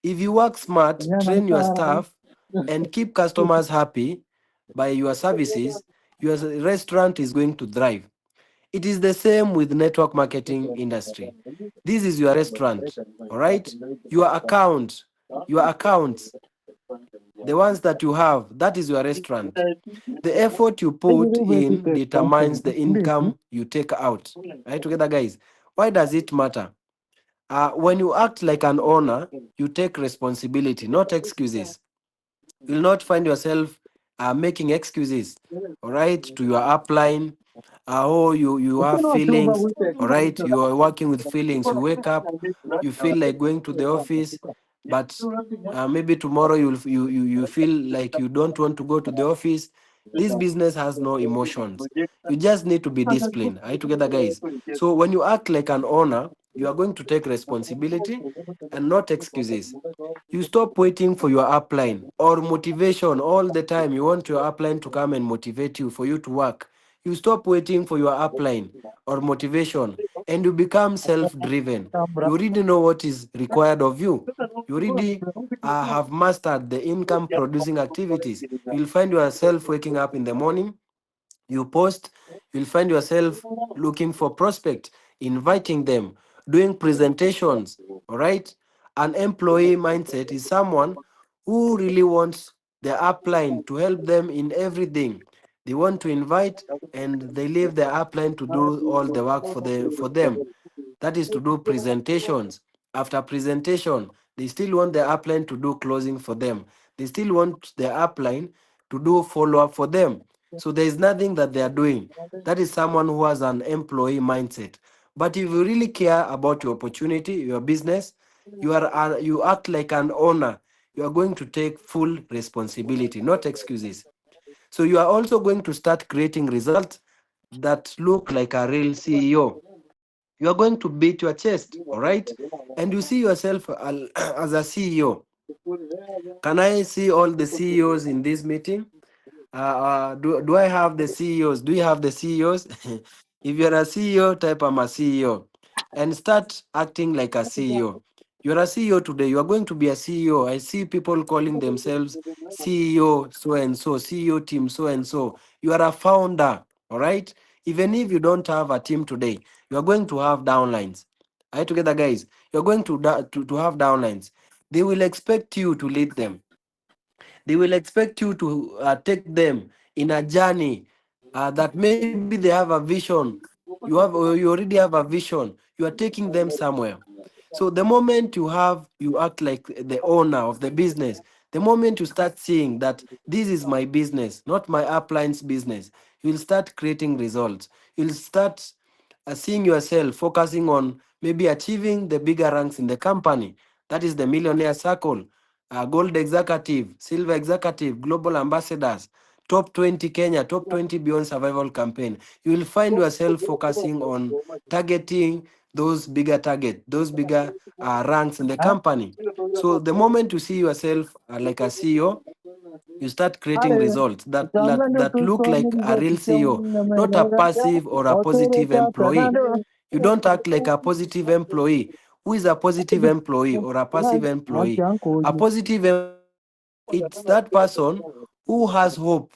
A: If you work smart, train your staff, and keep customers happy, by your services, your restaurant is going to thrive. It is the same with network marketing industry. This is your restaurant, all right? Your accounts, the ones that you have, that is your restaurant. The effort you put in determines the income you take out. Right together, guys. Why does it matter? When you act like an owner, you take responsibility, not excuses. You'll not find yourself making excuses, all right, to your upline. Oh, you have feelings, all right, you are working with feelings. You wake up, you feel like going to the office, but maybe tomorrow you feel like you don't want to go to the office. This business has no emotions. You just need to be disciplined. Are you together, guys? So when you act like an owner, you are going to take responsibility and not excuses. You stop waiting for your upline or motivation all the time. You want your upline to come and motivate you for you to work. You stop waiting for your upline or motivation and you become self driven. You already know what is required of you. You already have mastered the income producing activities. You'll find yourself waking up in the morning, you post, you'll find yourself looking for prospect, inviting them, doing presentations. All right. An employee mindset is someone who really wants the upline to help them in everything. They want to invite and they leave the upline to do all the work for them. That is to do presentations. After presentation, they still want the upline to do closing for them. They still want the upline to do follow up for them. So there is nothing that they are doing. That is someone who has an employee mindset. But if you really care about your opportunity, your business, you act like an owner. You are going to take full responsibility, not excuses. So you are also going to start creating results that look like a real CEO. You are going to beat your chest, all right? And you see yourself as a CEO. Can I see all the CEOs in this meeting? Do I have the CEOs? Do you have the CEOs? If you're a CEO, type I'm a CEO and start acting like a CEO. You're a CEO today. You are going to be a CEO. I see people calling themselves CEO so and so, CEO team so and so. You are a founder, all right? Even if you don't have a team today, you are going to have downlines. Are you together, guys? You're going to have downlines. They will expect you to lead them. They will expect you to take them in a journey that maybe they have a vision. You already have a vision. You are taking them somewhere. So the moment you act like the owner of the business, the moment you start seeing that this is my business, not my upline's business, you'll start creating results. You'll start seeing yourself focusing on maybe achieving the bigger ranks in the company. That is the millionaire circle, gold executive, silver executive, global ambassadors, top 20 Kenya, top 20 beyond survival campaign. You will find yourself focusing on targeting those bigger target, those bigger ranks in the company. So the moment you see yourself like a CEO, you start creating results that look like a real CEO, not a passive or a positive employee. You don't act like a positive employee. Who is a positive employee or a passive employee? A positive employee, it's that person who has hope.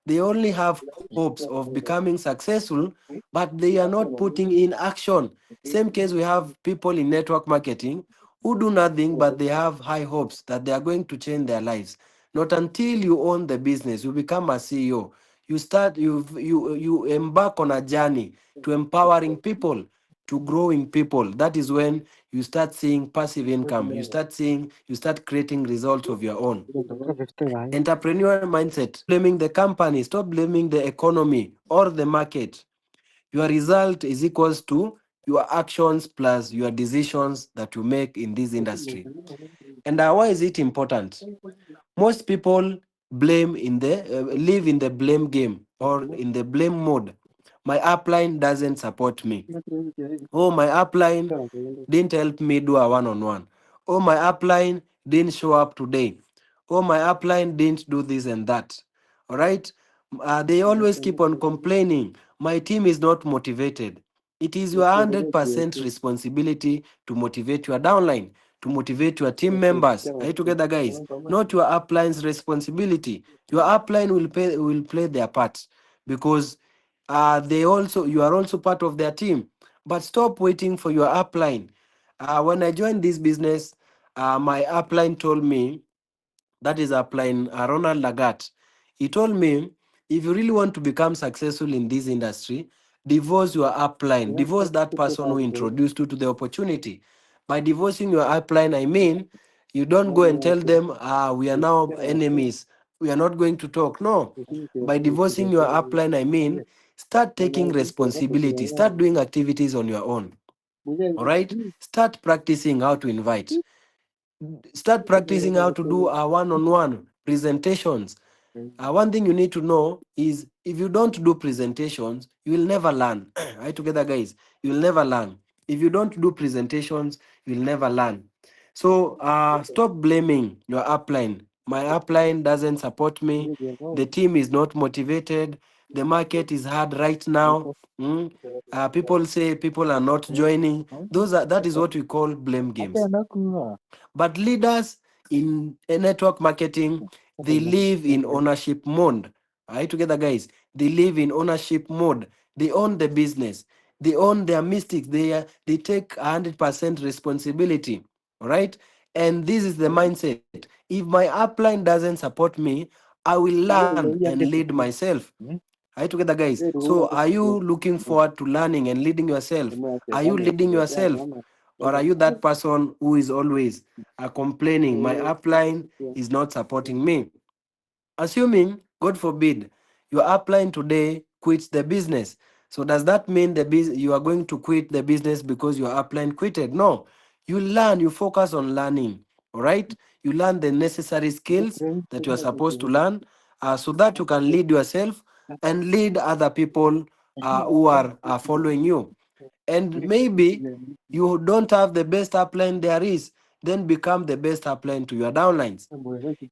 A: They only have hopes of becoming successful, but they are not putting in action. Same case, we have people in network marketing who do nothing, but they have high hopes that they are going to change their lives. Not until you own the business, you become a CEO. You embark on a journey to empowering people, to growing people. That is when you start seeing passive income. You start creating results of your own. Entrepreneurial mindset, blaming the company, stop blaming the economy or the market. Your result is equals to your actions plus your decisions that you make in this industry. And why is it important? Most people blame in the live in the blame game or in the blame mode. My upline doesn't support me. Oh, my upline didn't help me do a one-on-one. Oh, my upline didn't show up today. Oh, my upline didn't do this and that. All right. They always keep on complaining. My team is not motivated. It is your 100% responsibility to motivate your downline, to motivate your team members. Are you together, guys? Not your upline's responsibility. Your upline will play their part because they also you are also part of their team. But stop waiting for your upline. When I joined this business, my upline told me, that is applying Ronald Lagat. He told me, if you really want to become successful in this industry, divorce your upline, divorce that person who introduced you to the opportunity. By divorcing your upline, I mean, you don't go and tell them, we are now enemies, we are not going to talk. No. By divorcing your upline, I mean, start taking responsibility, start doing activities on your own. All right? Start practicing how to invite. Start practicing how to do one-on-one presentations. One thing you need to know is if you don't do presentations, you will never learn. Right together, guys? You will never learn. If you don't do presentations, you will never learn. So stop blaming your upline. My upline doesn't support me. The team is not motivated. The market is hard right now. Mm. People say people are not joining. That is what we call blame games. But leaders in a network marketing, they live in ownership mode. Are you together, guys? They live in ownership mode. They own the business. They own their mistakes. They take 100% responsibility. All right. And this is the mindset. If my upline doesn't support me, I will learn and lead myself. Are you together, guys? So are you looking forward to learning and leading yourself? Are you leading yourself? Or are you that person who is always complaining, my upline is not supporting me? Assuming, God forbid, your upline today quits the business. So does that mean you are going to quit the business because your upline quitted? No. You learn, you focus on learning. All right? You learn the necessary skills that you are supposed to learn so that you can lead yourself and lead other people who are following you. And maybe you don't have the best upline there is, then become the best upline to your downlines.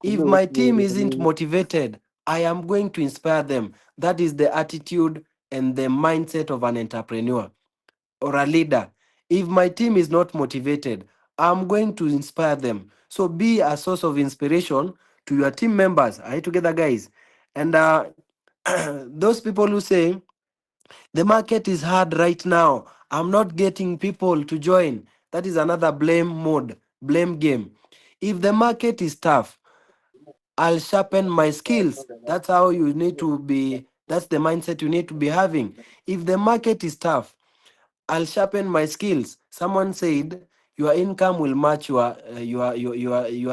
A: If my team isn't motivated, I am going to inspire them. That is the attitude and the mindset of an entrepreneur or a leader. If my team is not motivated, I'm going to inspire them. So be a source of inspiration to your team members. Are you together, guys? And those people who say, the market is hard right now, I'm not getting people to join, that is another blame mode, blame game. If the market is tough, I'll sharpen my skills. That's how you need to be. That's the mindset you need to be having. If the market is tough, I'll sharpen my skills. Someone said your income will match your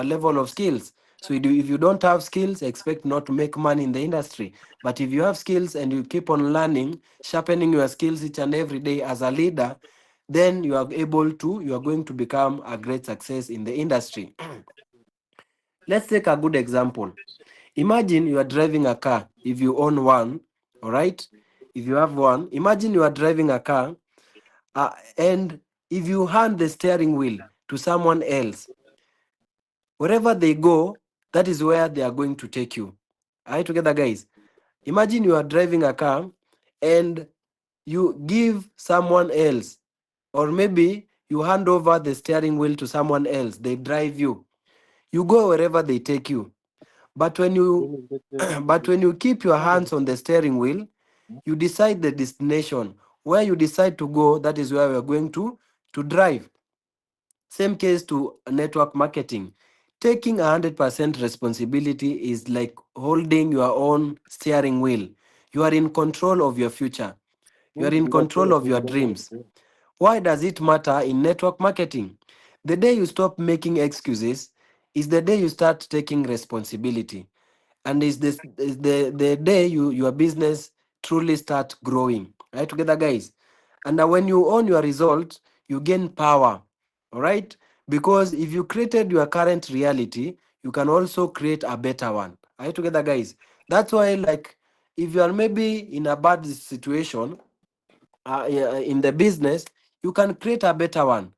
A: level of skills. So if you don't have skills, expect not to make money in the industry. But if you have skills and you keep on learning, sharpening your skills each and every day as a leader, then you are going to become a great success in the industry. Let's take a good example. Imagine you are driving a car, if you own one, all right? If you have one, imagine you are driving a car and if you hand the steering wheel to someone else, wherever they go, that is where they are going to take you. Are you together, guys? Imagine you are driving a car and you give someone else, or maybe you hand over the steering wheel to someone else, they drive you. You go wherever they take you. But when you but when you keep your hands on the steering wheel, you decide the destination. Where you decide to go, that is where we are going to drive. Same case to network marketing. Taking 100% responsibility is like holding your own steering wheel. You are in control of your future. You are in control of your dreams. Why does it matter in network marketing? The day you stop making excuses is the day you start taking responsibility. And is the day your business truly start growing. Right together, guys? And when you own your result, you gain power. All right? Because if you created your current reality, you can also create a better one. Are you together, guys? That's why, like, if you are maybe in a bad situation, in the business, you can create a better one.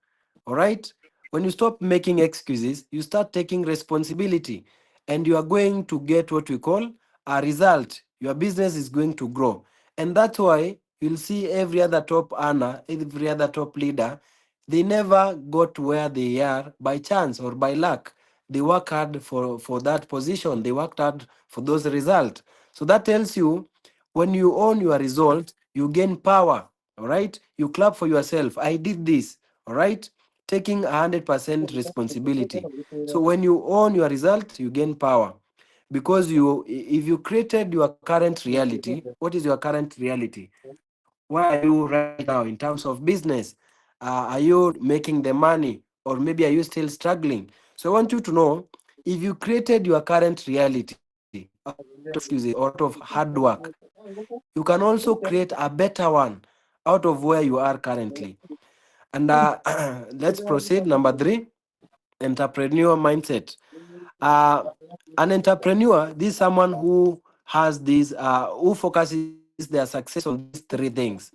A: All right? When you stop making excuses, you start taking responsibility and you are going to get what we call a result. Your business is going to grow. And that's why you'll see every other top earner, every other top leader They never got to where they are by chance or by luck. They work hard for that position. They worked hard for those results. So that tells you when you own your result, you gain power. All right. You clap for yourself. I did this. All right. Taking 100% responsibility. So when you own your result, you gain power because if you created your current reality. What is your current reality? Where are you right now in terms of business? Are you making the money, or maybe are you still struggling? So I want you to know, if you created your current reality out of excuses or out of hard work, you can also create a better one out of where you are currently. And let's proceed. Number 3, entrepreneur mindset. uh, an entrepreneur, this is someone who has this, who focuses their success on these 3 things.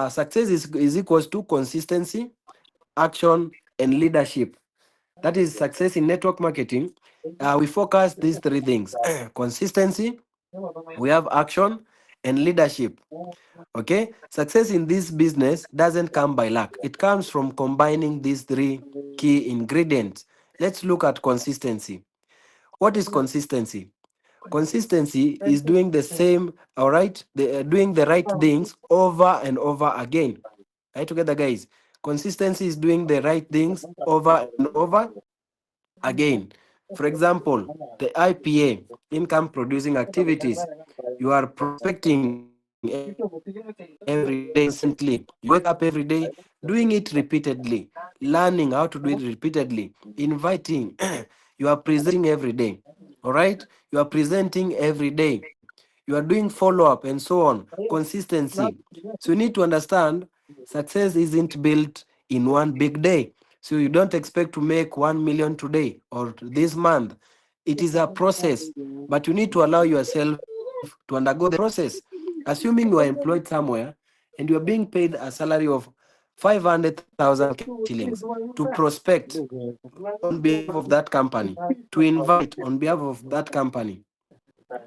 A: Success is equals to consistency, action, and leadership. That is success in network marketing. We focus these 3 things: consistency, we have action, and leadership. Okay, success in this business doesn't come by luck. It comes from combining these 3 key ingredients. Let's look at consistency. What is consistency? Consistency is doing the same, all right, doing the right things over and over again. Are you together, guys? Consistency is doing the right things over and over again. For example, the IPA, income producing activities. You are prospecting every day consistently. You wake up every day doing it repeatedly, learning how to do it repeatedly, inviting. You are presenting every day. All right? You are presenting every day. You are doing follow up and so on. Consistency. So you need to understand, success isn't built in one big day. So you don't expect to make 1 million today or this month. It is a process, but you need to allow yourself to undergo the process. Assuming you are employed somewhere and you are being paid a salary of 500,000 Kenyan shillings to prospect on behalf of that company, to invite on behalf of that company,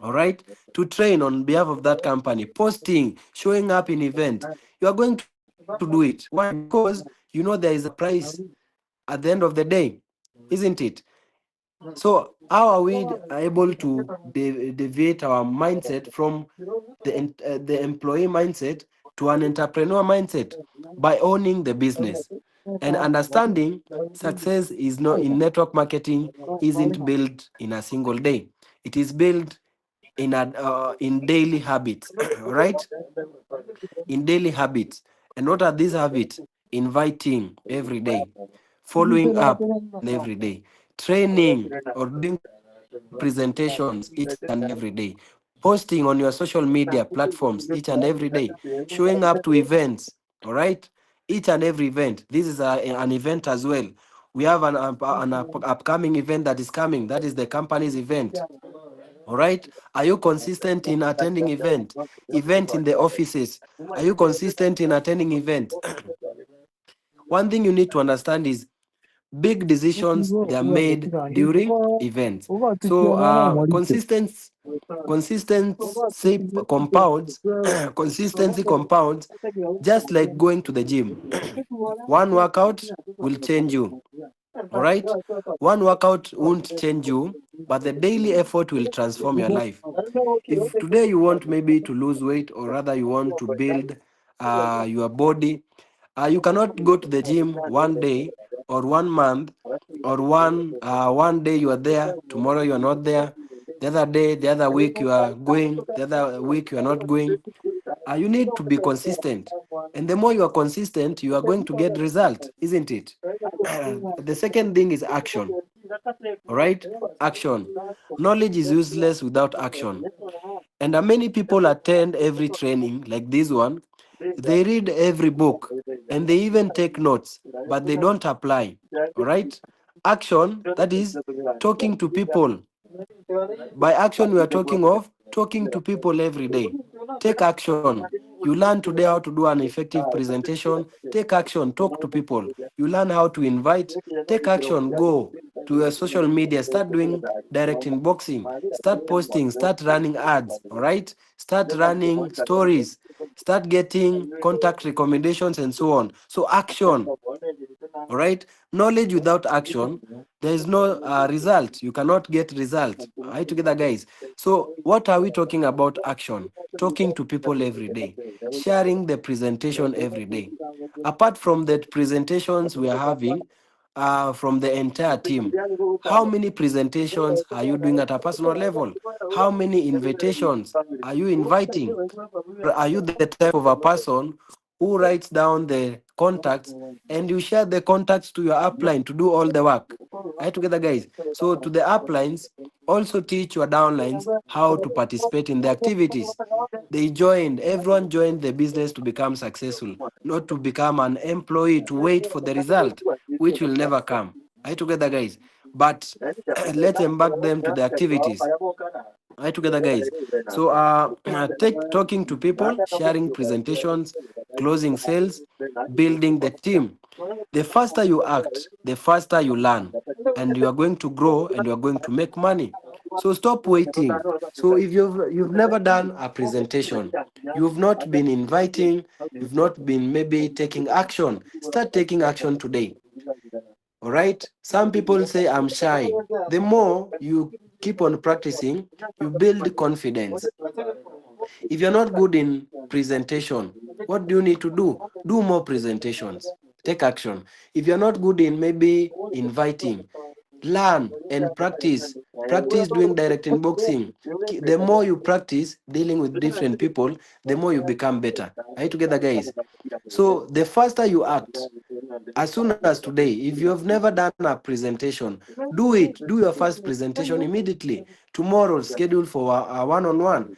A: all right, to train on behalf of that company, posting, showing up in event. You are going to do it. Why? Because you know there is a price at the end of the day, isn't it? So how are we able to deviate our mindset from the employee mindset to an entrepreneur mindset? By owning the business and understanding success is not in network marketing, isn't built in a single day. It is built in daily habits. All right, in daily habits. And what are these habits? Inviting every day, following up every day, training or doing presentations each and every day, posting on your social media platforms each and every day, showing up to events. All right, each and every event. This is an event as well. We have an upcoming event that is coming. That is the company's event. All right. Are you consistent in attending event in the offices? Are you consistent in attending event? One thing you need to understand is big decisions, they are made during events. So consistency compounds. Consistency compounds, just like going to the gym. One workout will change you. All right, one workout won't change you, but the daily effort will transform your life. If today you want maybe to lose weight, or rather you want to build your body, you cannot go to the gym one day or 1 month, or one day you are there, tomorrow you are not there, the other day, the other week you are going, the other week you are not going. You need to be consistent, and the more you are consistent, you are going to get result, isn't it? The second thing is action. All right, action. Knowledge is useless without action. And many people attend every training like this one. They read every book and they even take notes, but they don't apply. All right? Action, that is talking to people. By action, we are talking of talking to people every day. Take action. You learn today how to do an effective presentation. Take action. Talk to people. You learn how to invite. Take action. Go. to your social media, start doing direct inboxing, start posting, start running ads, all right? Start running stories, start getting contact recommendations and so on. So action, all right? Knowledge without action, there is no result. You cannot get result. All right, together, guys. So what are we talking about action? Talking to people every day, sharing the presentation every day. Apart from the presentations we are having from the entire team, how many presentations are you doing at a personal level? How many invitations are you inviting? Or are you the type of a person who writes down the contacts and you share the contacts to your upline to do all the work? Are you together, guys? So to the uplines, also teach your downlines how to participate in the activities. They joined, everyone joined the business to become successful, not to become an employee to wait for the result, which will never come. Are you together, guys? But let's embark them to the activities. Are you together, guys? So talking to people, sharing presentations, closing sales, building the team. The faster you act, the faster you learn, and you are going to grow and you are going to make money. So stop waiting. So if you've never done a presentation, you've not been inviting, you've not been maybe taking action, start taking action today. All right. Some people say I'm shy. The more you keep on practicing, you build confidence. If you're not good in presentation, what do you need to do? Do more presentations. Take action. If you're not good in maybe inviting, learn and practice. Practice doing direct inboxing. The more you practice dealing with different people, the more you become better. Are you together, guys? So the faster you act, as soon as today, if you have never done a presentation, do it. Do your first presentation immediately. Tomorrow, schedule for a one-on-one.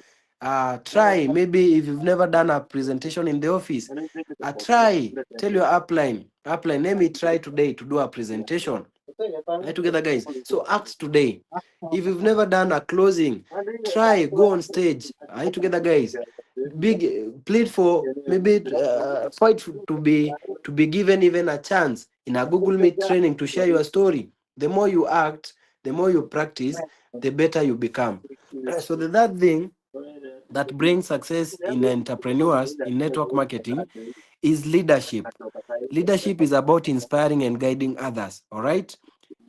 A: Try, maybe if you've never done a presentation in the office, try. Tell your upline, let me try today to do a presentation. Are you together, guys? So act today. If you've never done a closing, try, go on stage. Are you together, guys? Big plead for maybe fight to be given even a chance in a Google Meet training to share your story. The more you act, the more you practice, the better you become. So the third thing that brings success in entrepreneurs in network marketing is leadership. Leadership is about inspiring and guiding others. All right.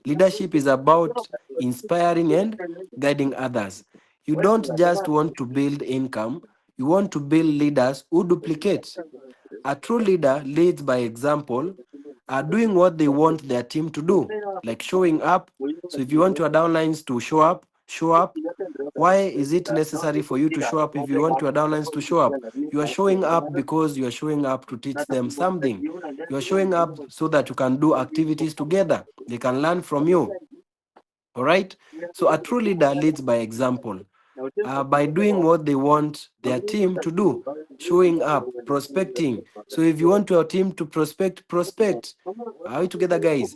A: Leadership is about inspiring and guiding others. You don't just want to build income, you want to build leaders who duplicate. A true leader leads by example, are doing what they want their team to do, like showing up. So if you want your downlines to show up, show up. Why is it necessary for you to show up if you want your downlines to show up? You are showing up because you are showing up to teach them something. You are showing up so that you can do activities together. They can learn from you. All right. So a true leader leads by example, by doing what they want their team to do, showing up, prospecting. So if you want your team to prospect, prospect. Are we together, guys?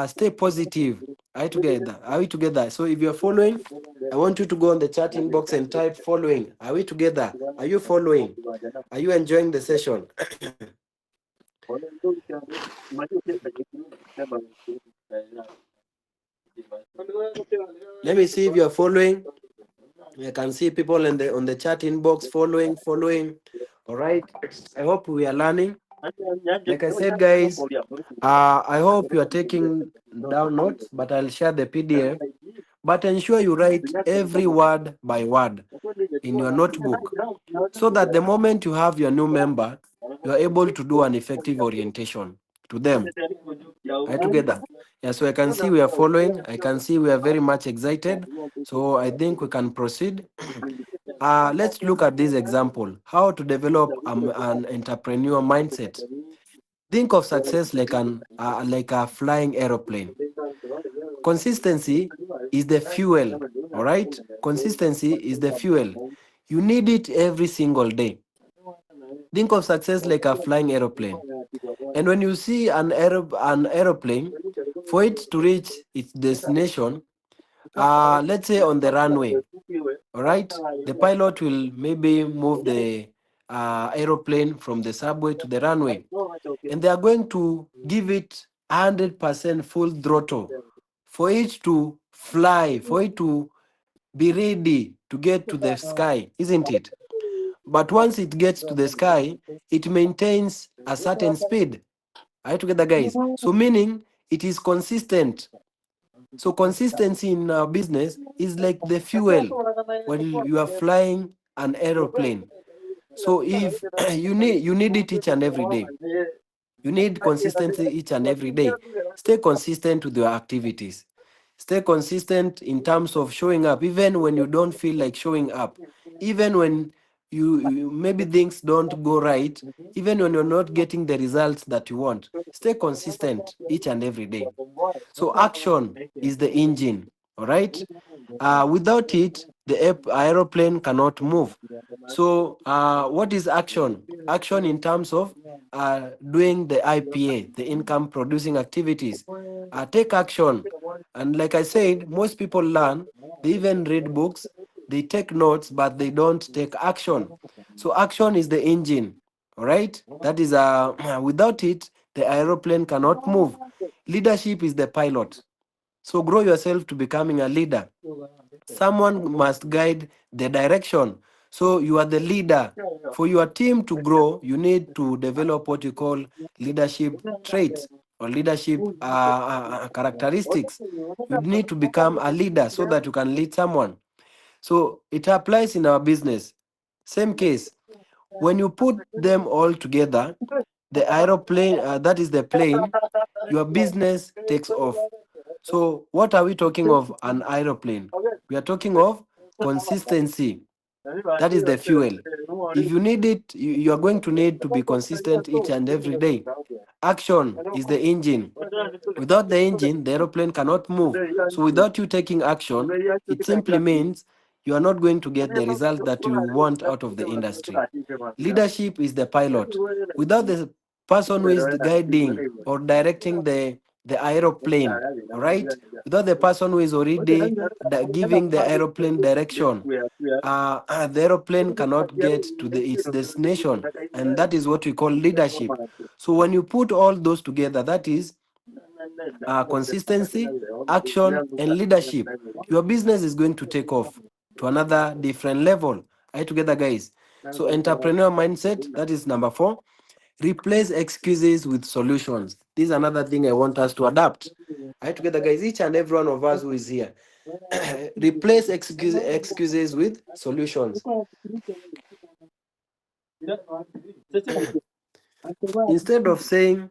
A: Stay positive. Are we together? Are we together? So if you're following, I want you to go on the chat inbox and type following. Are we together? Are you following? Are you enjoying the session? Let me see if you're following. I can see people in the on the chat inbox following. All right. I hope we are learning. Like I said, guys, I hope you are taking down notes, but I'll share the PDF. But ensure you write every word by word in your notebook so that the moment you have your new member, you are able to do an effective orientation to them. Are you together? Yeah, so I can see we are following. I can see we are very much excited. So I think we can proceed. Let's look at this example, how to develop an entrepreneur mindset. Think of success like a flying aeroplane. Consistency is the fuel, all right? Consistency is the fuel. You need it every single day. Think of success like a flying aeroplane. And when you see an aeroplane, for it to reach its destination, let's say on the runway, all right, the pilot will maybe move the aeroplane from the subway to the runway, and they are going to give it 100% full throttle for it to fly, for it to be ready to get to the sky, isn't it? But once it gets to the sky, it maintains a certain speed. Are you together, guys? So meaning it is consistent. So consistency in our business is like the fuel when you are flying an aeroplane. So if you need it each and every day. You need consistency each and every day. Stay consistent with your activities. Stay consistent in terms of showing up, even when you don't feel like showing up, even when maybe things don't go right, even when you're not getting the results that you want. Stay consistent each and every day. So action is the engine, all right? Without it, the aeroplane cannot move. So what is action? Action in terms of doing the IPA, the income producing activities. Take action. And like I said, most people learn, they even read books, they take notes, but they don't take action. So action is the engine, all right? That is, without it, the aeroplane cannot move. Leadership is the pilot. So grow yourself to becoming a leader. Someone must guide the direction. So you are the leader. For your team to grow, you need to develop what you call leadership traits or leadership characteristics. You need to become a leader so that you can lead someone. So it applies in our business. Same case. When you put them all together, the aeroplane, that is the plane, your business takes off. So, what are we talking of an aeroplane? We are talking of consistency. That is the fuel. If you need it, you are going to need to be consistent each and every day. Action is the engine. Without the engine, the aeroplane cannot move. So, without you taking action, it simply means you are not going to get the result that you want out of the industry. Leadership is the pilot. Without the person who is guiding or directing the aeroplane, all right? Without the person who is already giving the aeroplane direction, the aeroplane cannot get to its destination. And that is what we call leadership. So when you put all those together, that is consistency, action, and leadership. Your business is going to take off to another different level. Are you together, guys? So, entrepreneur mindset, that is number 4. Replace excuses with solutions. This is another thing I want us to adapt. Are you together, guys? Each and every one of us who is here. Replace excuses with solutions. Instead of saying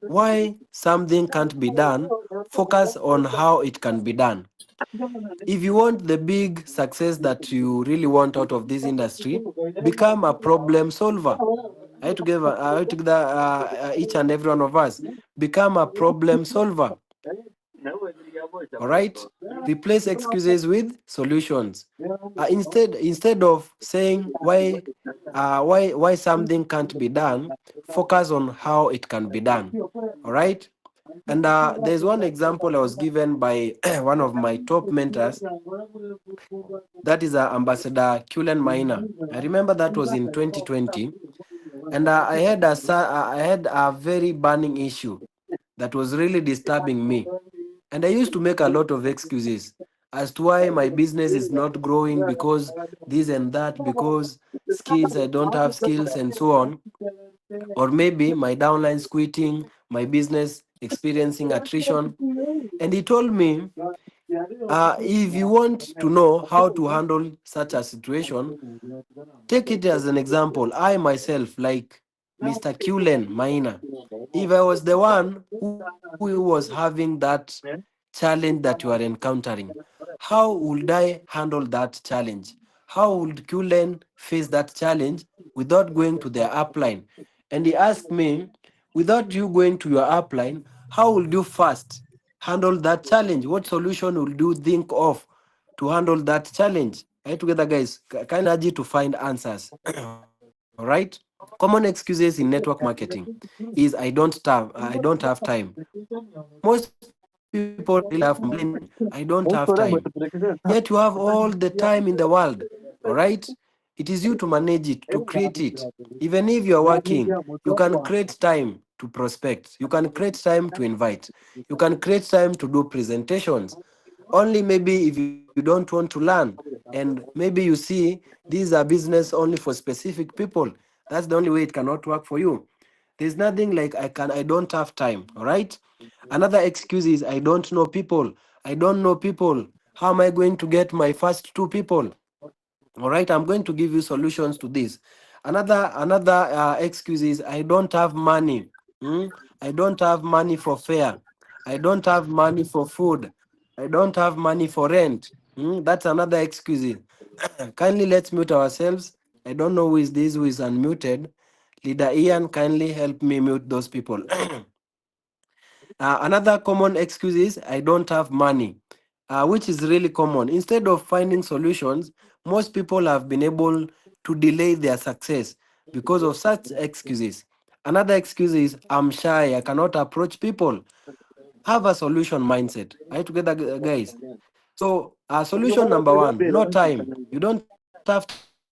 A: why something can't be done, focus on how it can be done. If you want the big success that you really want out of this industry, become a problem solver. Each and every one of us, become a problem solver. All right? Replace excuses with solutions. Instead of saying why something can't be done, focus on how it can be done. All right? And there's one example I was given by one of my top mentors. That is Ambassador Kulen Maina. I remember that was in 2020, and I had a very burning issue that was really disturbing me, and I used to make a lot of excuses as to why my business is not growing, because this and that, because skills, I don't have skills, and so on. Or maybe my downline's quitting, my business experiencing attrition. And he told me, if you want to know how to handle such a situation, take it as an example. I myself, like Mr. Kulen Maina, if I was the one who was having that challenge that you are encountering, how would I handle that challenge? How would Kulen face that challenge without going to their upline? And he asked me, without you going to your upline, how would you first handle that challenge? What solution would you think of to handle that challenge? Are you together, guys? Kind of urge you to find answers. All right. Common excuses in network marketing is I don't have time. Most people really love complaining, I don't have time. Yet you have all the time in the world. All right? It is you to manage it, to create it. Even if you are working, you can create time to prospect. You can create time to invite. You can create time to do presentations. Only maybe if you don't want to learn, and maybe you see these are business only for specific people. That's the only way it cannot work for you. There's nothing like I don't have time. All right. Another excuse is I don't know people. I don't know people. How am I going to get my first two people? All right, I'm going to give you solutions to this. Another excuse is I don't have money. Hmm? I don't have money for fare. I don't have money for food. I don't have money for rent. Hmm? That's another excuse. Kindly let's mute ourselves. I don't know who is unmuted. Leader Ian, kindly help me mute those people. Another common excuse is I don't have money, which is really common. Instead of finding solutions, most people have been able to delay their success because of such excuses. Another excuse is I'm shy, I cannot approach people. Have a solution mindset. Are you together, guys? So, solution number one, no time. You don't have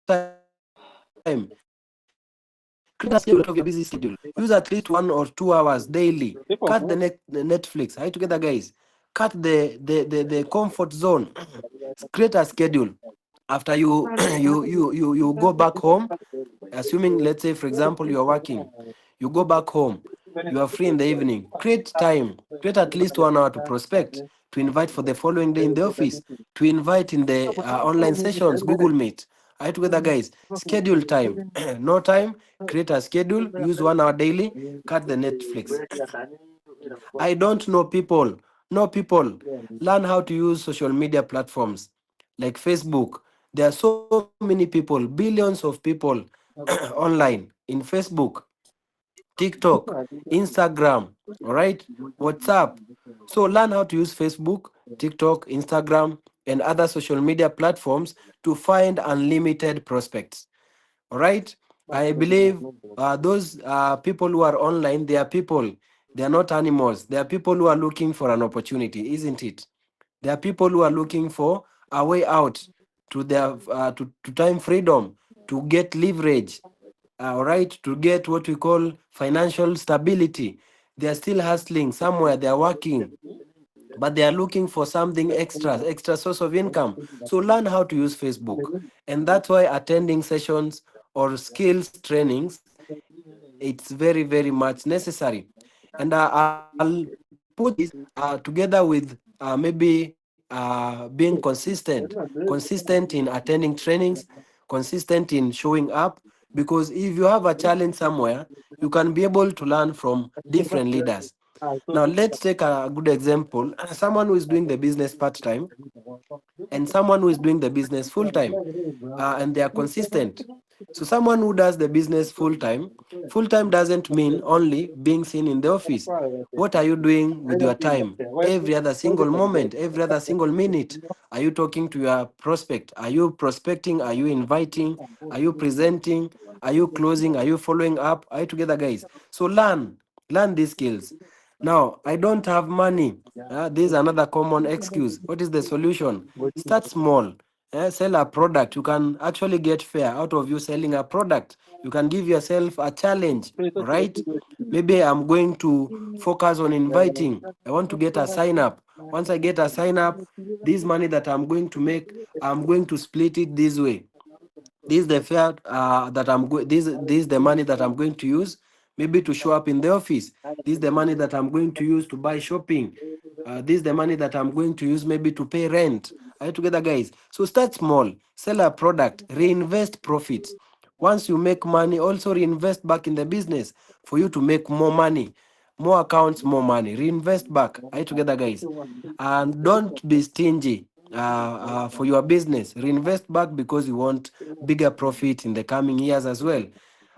A: time. Create a schedule out of your busy schedule. Use at least 1 or 2 hours daily. Cut the Netflix. Are you together, guys? Cut the comfort zone. Create a schedule. After you go back home, assuming let's say for example you're working, you go back home, you are free in the evening, create time, create at least 1 hour to prospect, to invite for the following day in the office, to invite in the online sessions, Google Meet. Are you together, guys? Schedule time. No time, create a schedule, use 1 hour daily, cut the Netflix. I don't know people. No people. Learn how to use social media platforms like Facebook. There are so many people, billions of people online in Facebook, TikTok, Instagram, all right, WhatsApp. So learn how to use Facebook, TikTok, Instagram, and other social media platforms to find unlimited prospects. All right. I believe those people who are online, they are people. They are not animals. They are people who are looking for an opportunity, isn't it? There are people who are looking for a way out to their to time freedom, to get leverage, all right, to get what we call financial stability. They are still hustling somewhere. They are working, but they are looking for something extra source of income. So learn how to use Facebook. And that's why attending sessions or skills trainings, it's very, very much necessary. And I'll put this together with maybe being consistent in attending trainings, consistent in showing up. Because if you have a challenge somewhere, you can be able to learn from different leaders. Now, let's take a good example. Someone who is doing the business part time and someone who is doing the business full time, and they are consistent. So, someone who does the business full time doesn't mean only being seen in the office. What are you doing with your time? Every other single moment, every other single minute. Are you talking to your prospect? Are you prospecting? Are you inviting? Are you presenting? Are you closing? Are you following up? Are you together, guys? So, learn these skills. Now, I don't have money. This is another common excuse. What is the solution? Start small. Sell a product. You can actually get fair out of you selling a product. You can give yourself a challenge, all right? Maybe I'm going to focus on inviting. I want to get a sign up. Once I get a sign up, this money that I'm going to make, I'm going to split it this way. This is the fare that I'm going. This is the money that I'm going to use, maybe to show up in the office. This is the money that I'm going to use to buy shopping. This is the money that I'm going to use maybe to pay rent. Are you together, guys? So start small, sell a product, reinvest profits. Once you make money, also reinvest back in the business for you to make more money, more accounts, more money. Reinvest back. Are you together, guys? And don't be stingy for your business. Reinvest back because you want bigger profit in the coming years as well.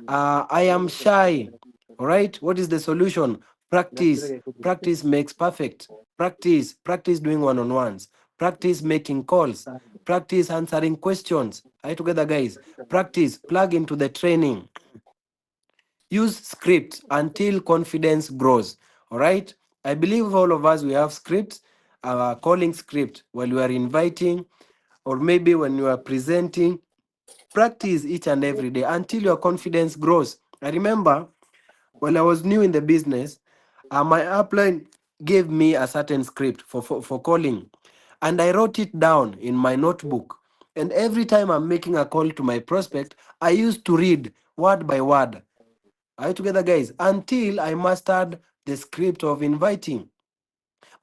A: I am shy. All right. What is the solution? Practice. Practice makes perfect. Practice doing one-on-ones. Practice making calls. Practice answering questions. Are you together, guys? Practice. Plug into the training. Use scripts until confidence grows. All right. I believe all of us we have scripts, calling script while you are inviting, or maybe when you are presenting. Practice each and every day until your confidence grows. I remember When I was new in the business, my upline gave me a certain script for calling, and I wrote it down in my notebook. And every time I'm making a call to my prospect, I used to read word by word. Are you together, guys? Until I mastered the script of inviting.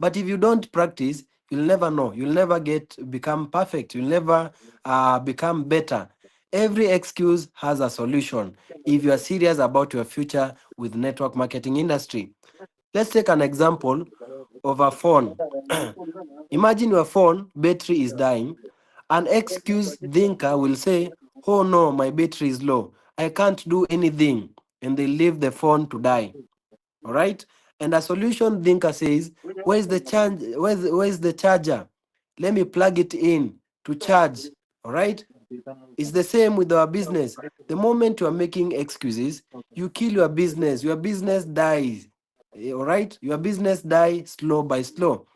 A: But if you don't practice, you'll never know. You'll never become perfect. You'll never become better. Every excuse has a solution if you are serious about your future with network marketing industry. Let's take an example of a phone. Imagine your phone battery is dying. An excuse thinker will say, "Oh no, my battery is low. I can't do anything." And they leave the phone to die. All right. And a solution thinker says, "Where's the charge? Where's the charger? Let me plug it in to charge." All right. It's the same with our business. The moment you are making excuses, you kill your business. Your business dies. All right. Your business dies slow by slow.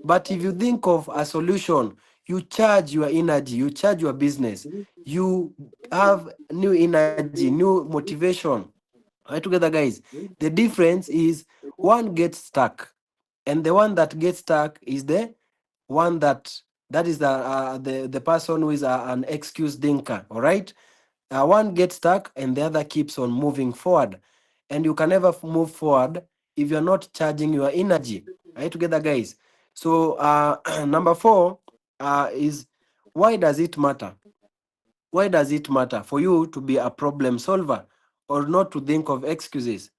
A: But if you think of a solution, you charge your energy, you charge your business, you have new energy, new motivation. Right together, guys. The difference is one gets stuck, and the one that gets stuck is the one that is the person who is an excuse thinker. All right, one gets stuck, and the other keeps on moving forward. And you can never move forward if you're not charging your energy. Right together, guys. So number four is, why does it matter? Why does it matter for you to be a problem solver or not to think of excuses?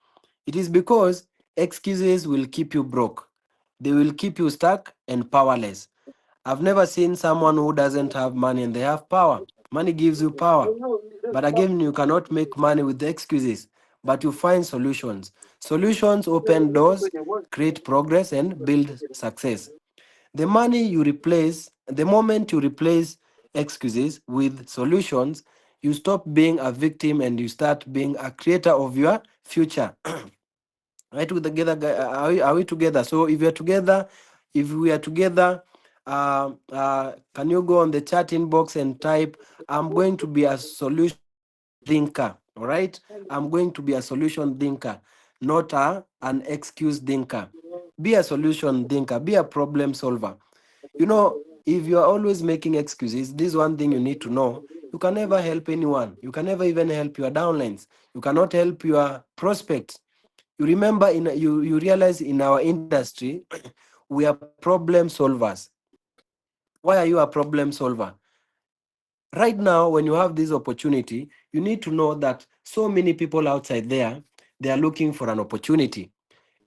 A: It is because excuses will keep you broke. They will keep you stuck and powerless. I've never seen someone who doesn't have money and they have power. Money gives you power. But again, you cannot make money with the excuses, but you find solutions. Solutions open doors, create progress, and build success. The moment you replace excuses with solutions, you stop being a victim and you start being a creator of your future. Right together, are we together? So if you're together, if we are together, can you go on the chat inbox and type, "I'm going to be a solution thinker." All right, I'm going to be a solution thinker, not an excuse thinker. Be a solution thinker, be a problem solver. You know, if you are always making excuses, this is one thing you need to know. You can never help anyone. You can never even help your downlines. You cannot help your prospects. You remember, you realize in our industry, we are problem solvers. Why are you a problem solver? Right now, when you have this opportunity, you need to know that so many people outside there, they are looking for an opportunity.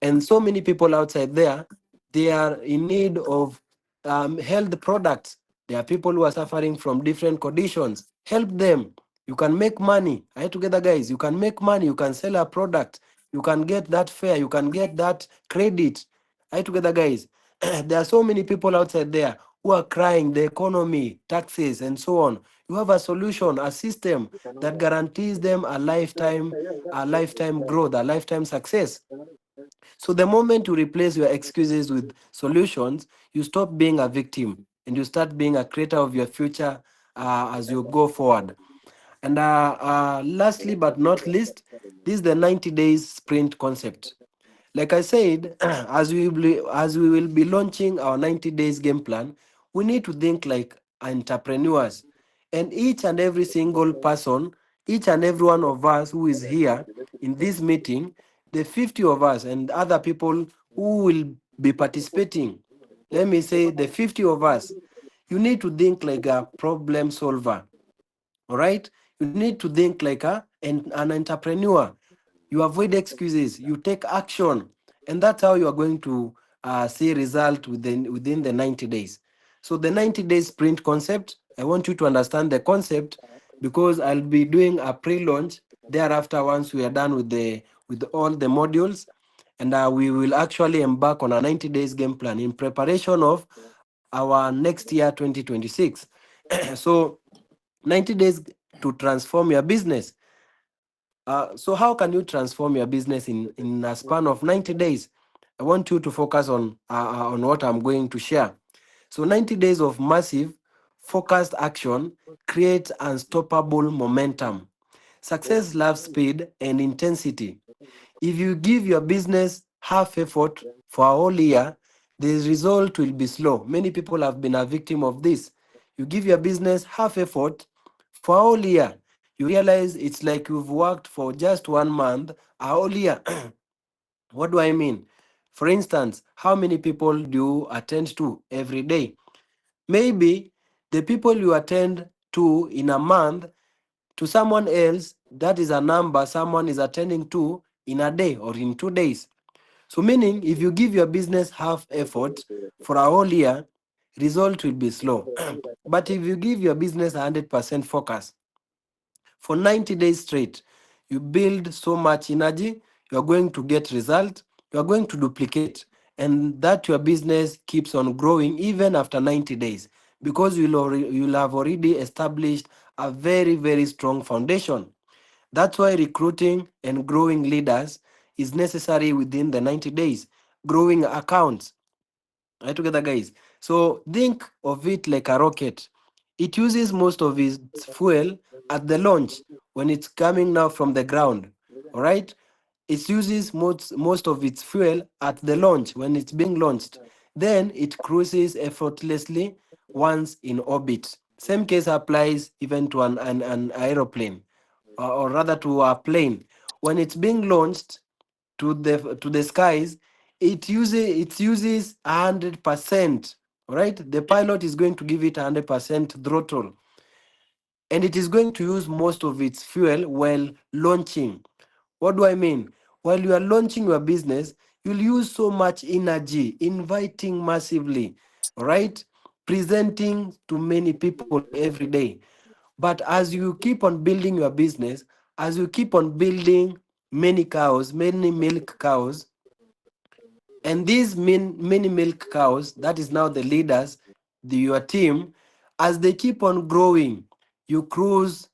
A: And so many people outside there, they are in need of health products. There are people who are suffering from different conditions. Help them. You can make money. Are you together, guys? You can make money. You can sell a product. You can get that fare. You can get that credit. Are you together, guys? There are so many people outside there who are crying the economy, taxes, and so on. You have a solution, a system that guarantees them a lifetime growth, a lifetime success. So the moment you replace your excuses with solutions, you stop being a victim and you start being a creator of your future as you go forward. And lastly but not least, this is the 90 days sprint concept. Like I said, as we will be launching our 90 days game plan, we need to think like entrepreneurs. And each and every single person, each and every one of us who is here in this meeting, the 50 of us and other people who will be participating, let me say the 50 of us, you need to think like a problem solver. All right? You need to think like an entrepreneur. You avoid excuses, you take action, and that's how you are going to see result within the 90 days. So the 90 days sprint concept, I want you to understand the concept because I'll be doing a pre-launch thereafter once we are done with all the modules, and we will actually embark on a 90 days game plan in preparation of our next year 2026. So 90 days to transform your business. So how can you transform your business in a span of 90 days? I want you to focus on what I'm going to share. So 90 days of massive focused action creates unstoppable momentum. Success loves speed and intensity. If you give your business half effort for a whole year, the result will be slow. Many people have been a victim of this. You give your business half effort for a whole year, you realize it's like you've worked for just 1 month, a whole year. What do I mean? For instance, how many people do you attend to every day? Maybe the people you attend to in a month, to someone else, that is a number someone is attending to in a day or in 2 days. So meaning if you give your business half effort for a whole year, result will be slow. But if you give your business 100% focus for 90 days straight, you build so much energy, you are going to get result, you are going to duplicate, and that your business keeps on growing even after 90 days because you'll have already established a very, very strong foundation. That's why recruiting and growing leaders is necessary within the 90 days. Growing accounts, right together, guys? So think of it like a rocket. It uses most of its fuel at the launch when it's coming now from the ground. All right? It uses most of its fuel at the launch when it's being launched. Then it cruises effortlessly once in orbit. Same case applies even to an aeroplane, or rather to a plane. When it's being launched to the skies, it uses 100%. All right, the pilot is going to give it 100% throttle, and it is going to use most of its fuel while launching. What do I mean? While you are launching your business, you'll use so much energy, inviting massively, all right, presenting to many people every day. But as you keep on building your business, as you keep on building many cows, many milk cows, and these many milk cows, that is now the leaders, your team, as they keep on growing, you cruise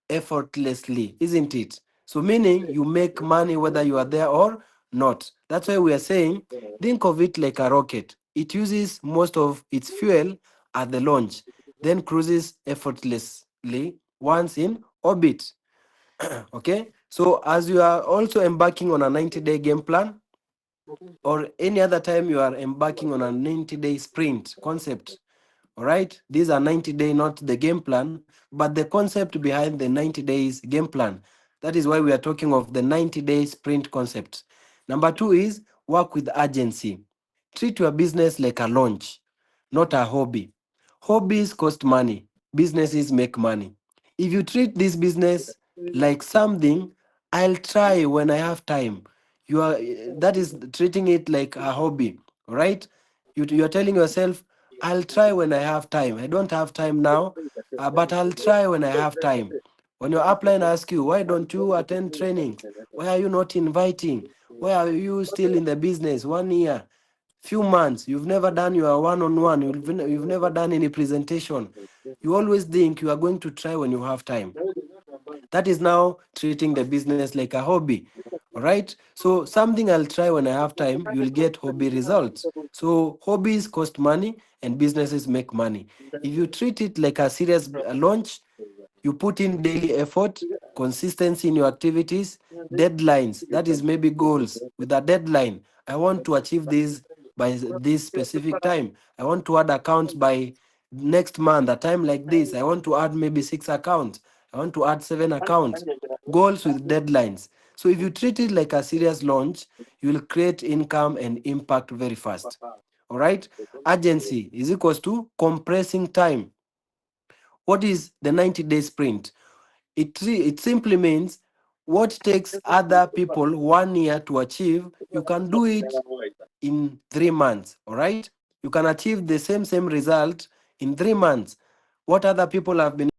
A: effortlessly, isn't it? So meaning you make money whether you are there or not. That's why we are saying think of it like a rocket. It uses most of its fuel at the launch, then cruises effortlessly once in orbit. Okay, so as you are also embarking on a 90-day game plan, or any other time you are embarking on a 90-day sprint concept, all right, these are 90-day, not the game plan, but the concept behind the 90 days game plan. That is why we are talking of the 90-day sprint concept. Number two is work with urgency. Treat your business like a launch, not a hobby. Hobbies cost money, businesses make money. If you treat this business like something I'll try when I have time, you are that is treating it like a hobby, all right? You're telling yourself, I'll try when I have time. I don't have time now, but I'll try when I have time. When your upline asks you, why don't you attend training? Why are you not inviting? Why are you still in the business 1 year, few months? You've never done your one-on-one. You've never done any presentation. You always think you are going to try when you have time. That is now treating the business like a hobby. All right. So something I'll try when I have time, you'll get hobby results. So hobbies cost money and businesses make money. If you treat it like a serious launch, you put in daily effort, consistency in your activities, deadlines, that is maybe goals with a deadline. I want to achieve this by this specific time. I want to add accounts by next month, a time like this. I want to add maybe 6 accounts. I want to add 7 accounts. Goals with deadlines. So if you treat it like a serious launch, you will create income and impact very fast. All right. Urgency is equals to compressing time. What is the 90-day sprint? It simply means what takes other people 1 year to achieve, you can do it in 3 months. All right. You can achieve the same result in 3 months. What other people have been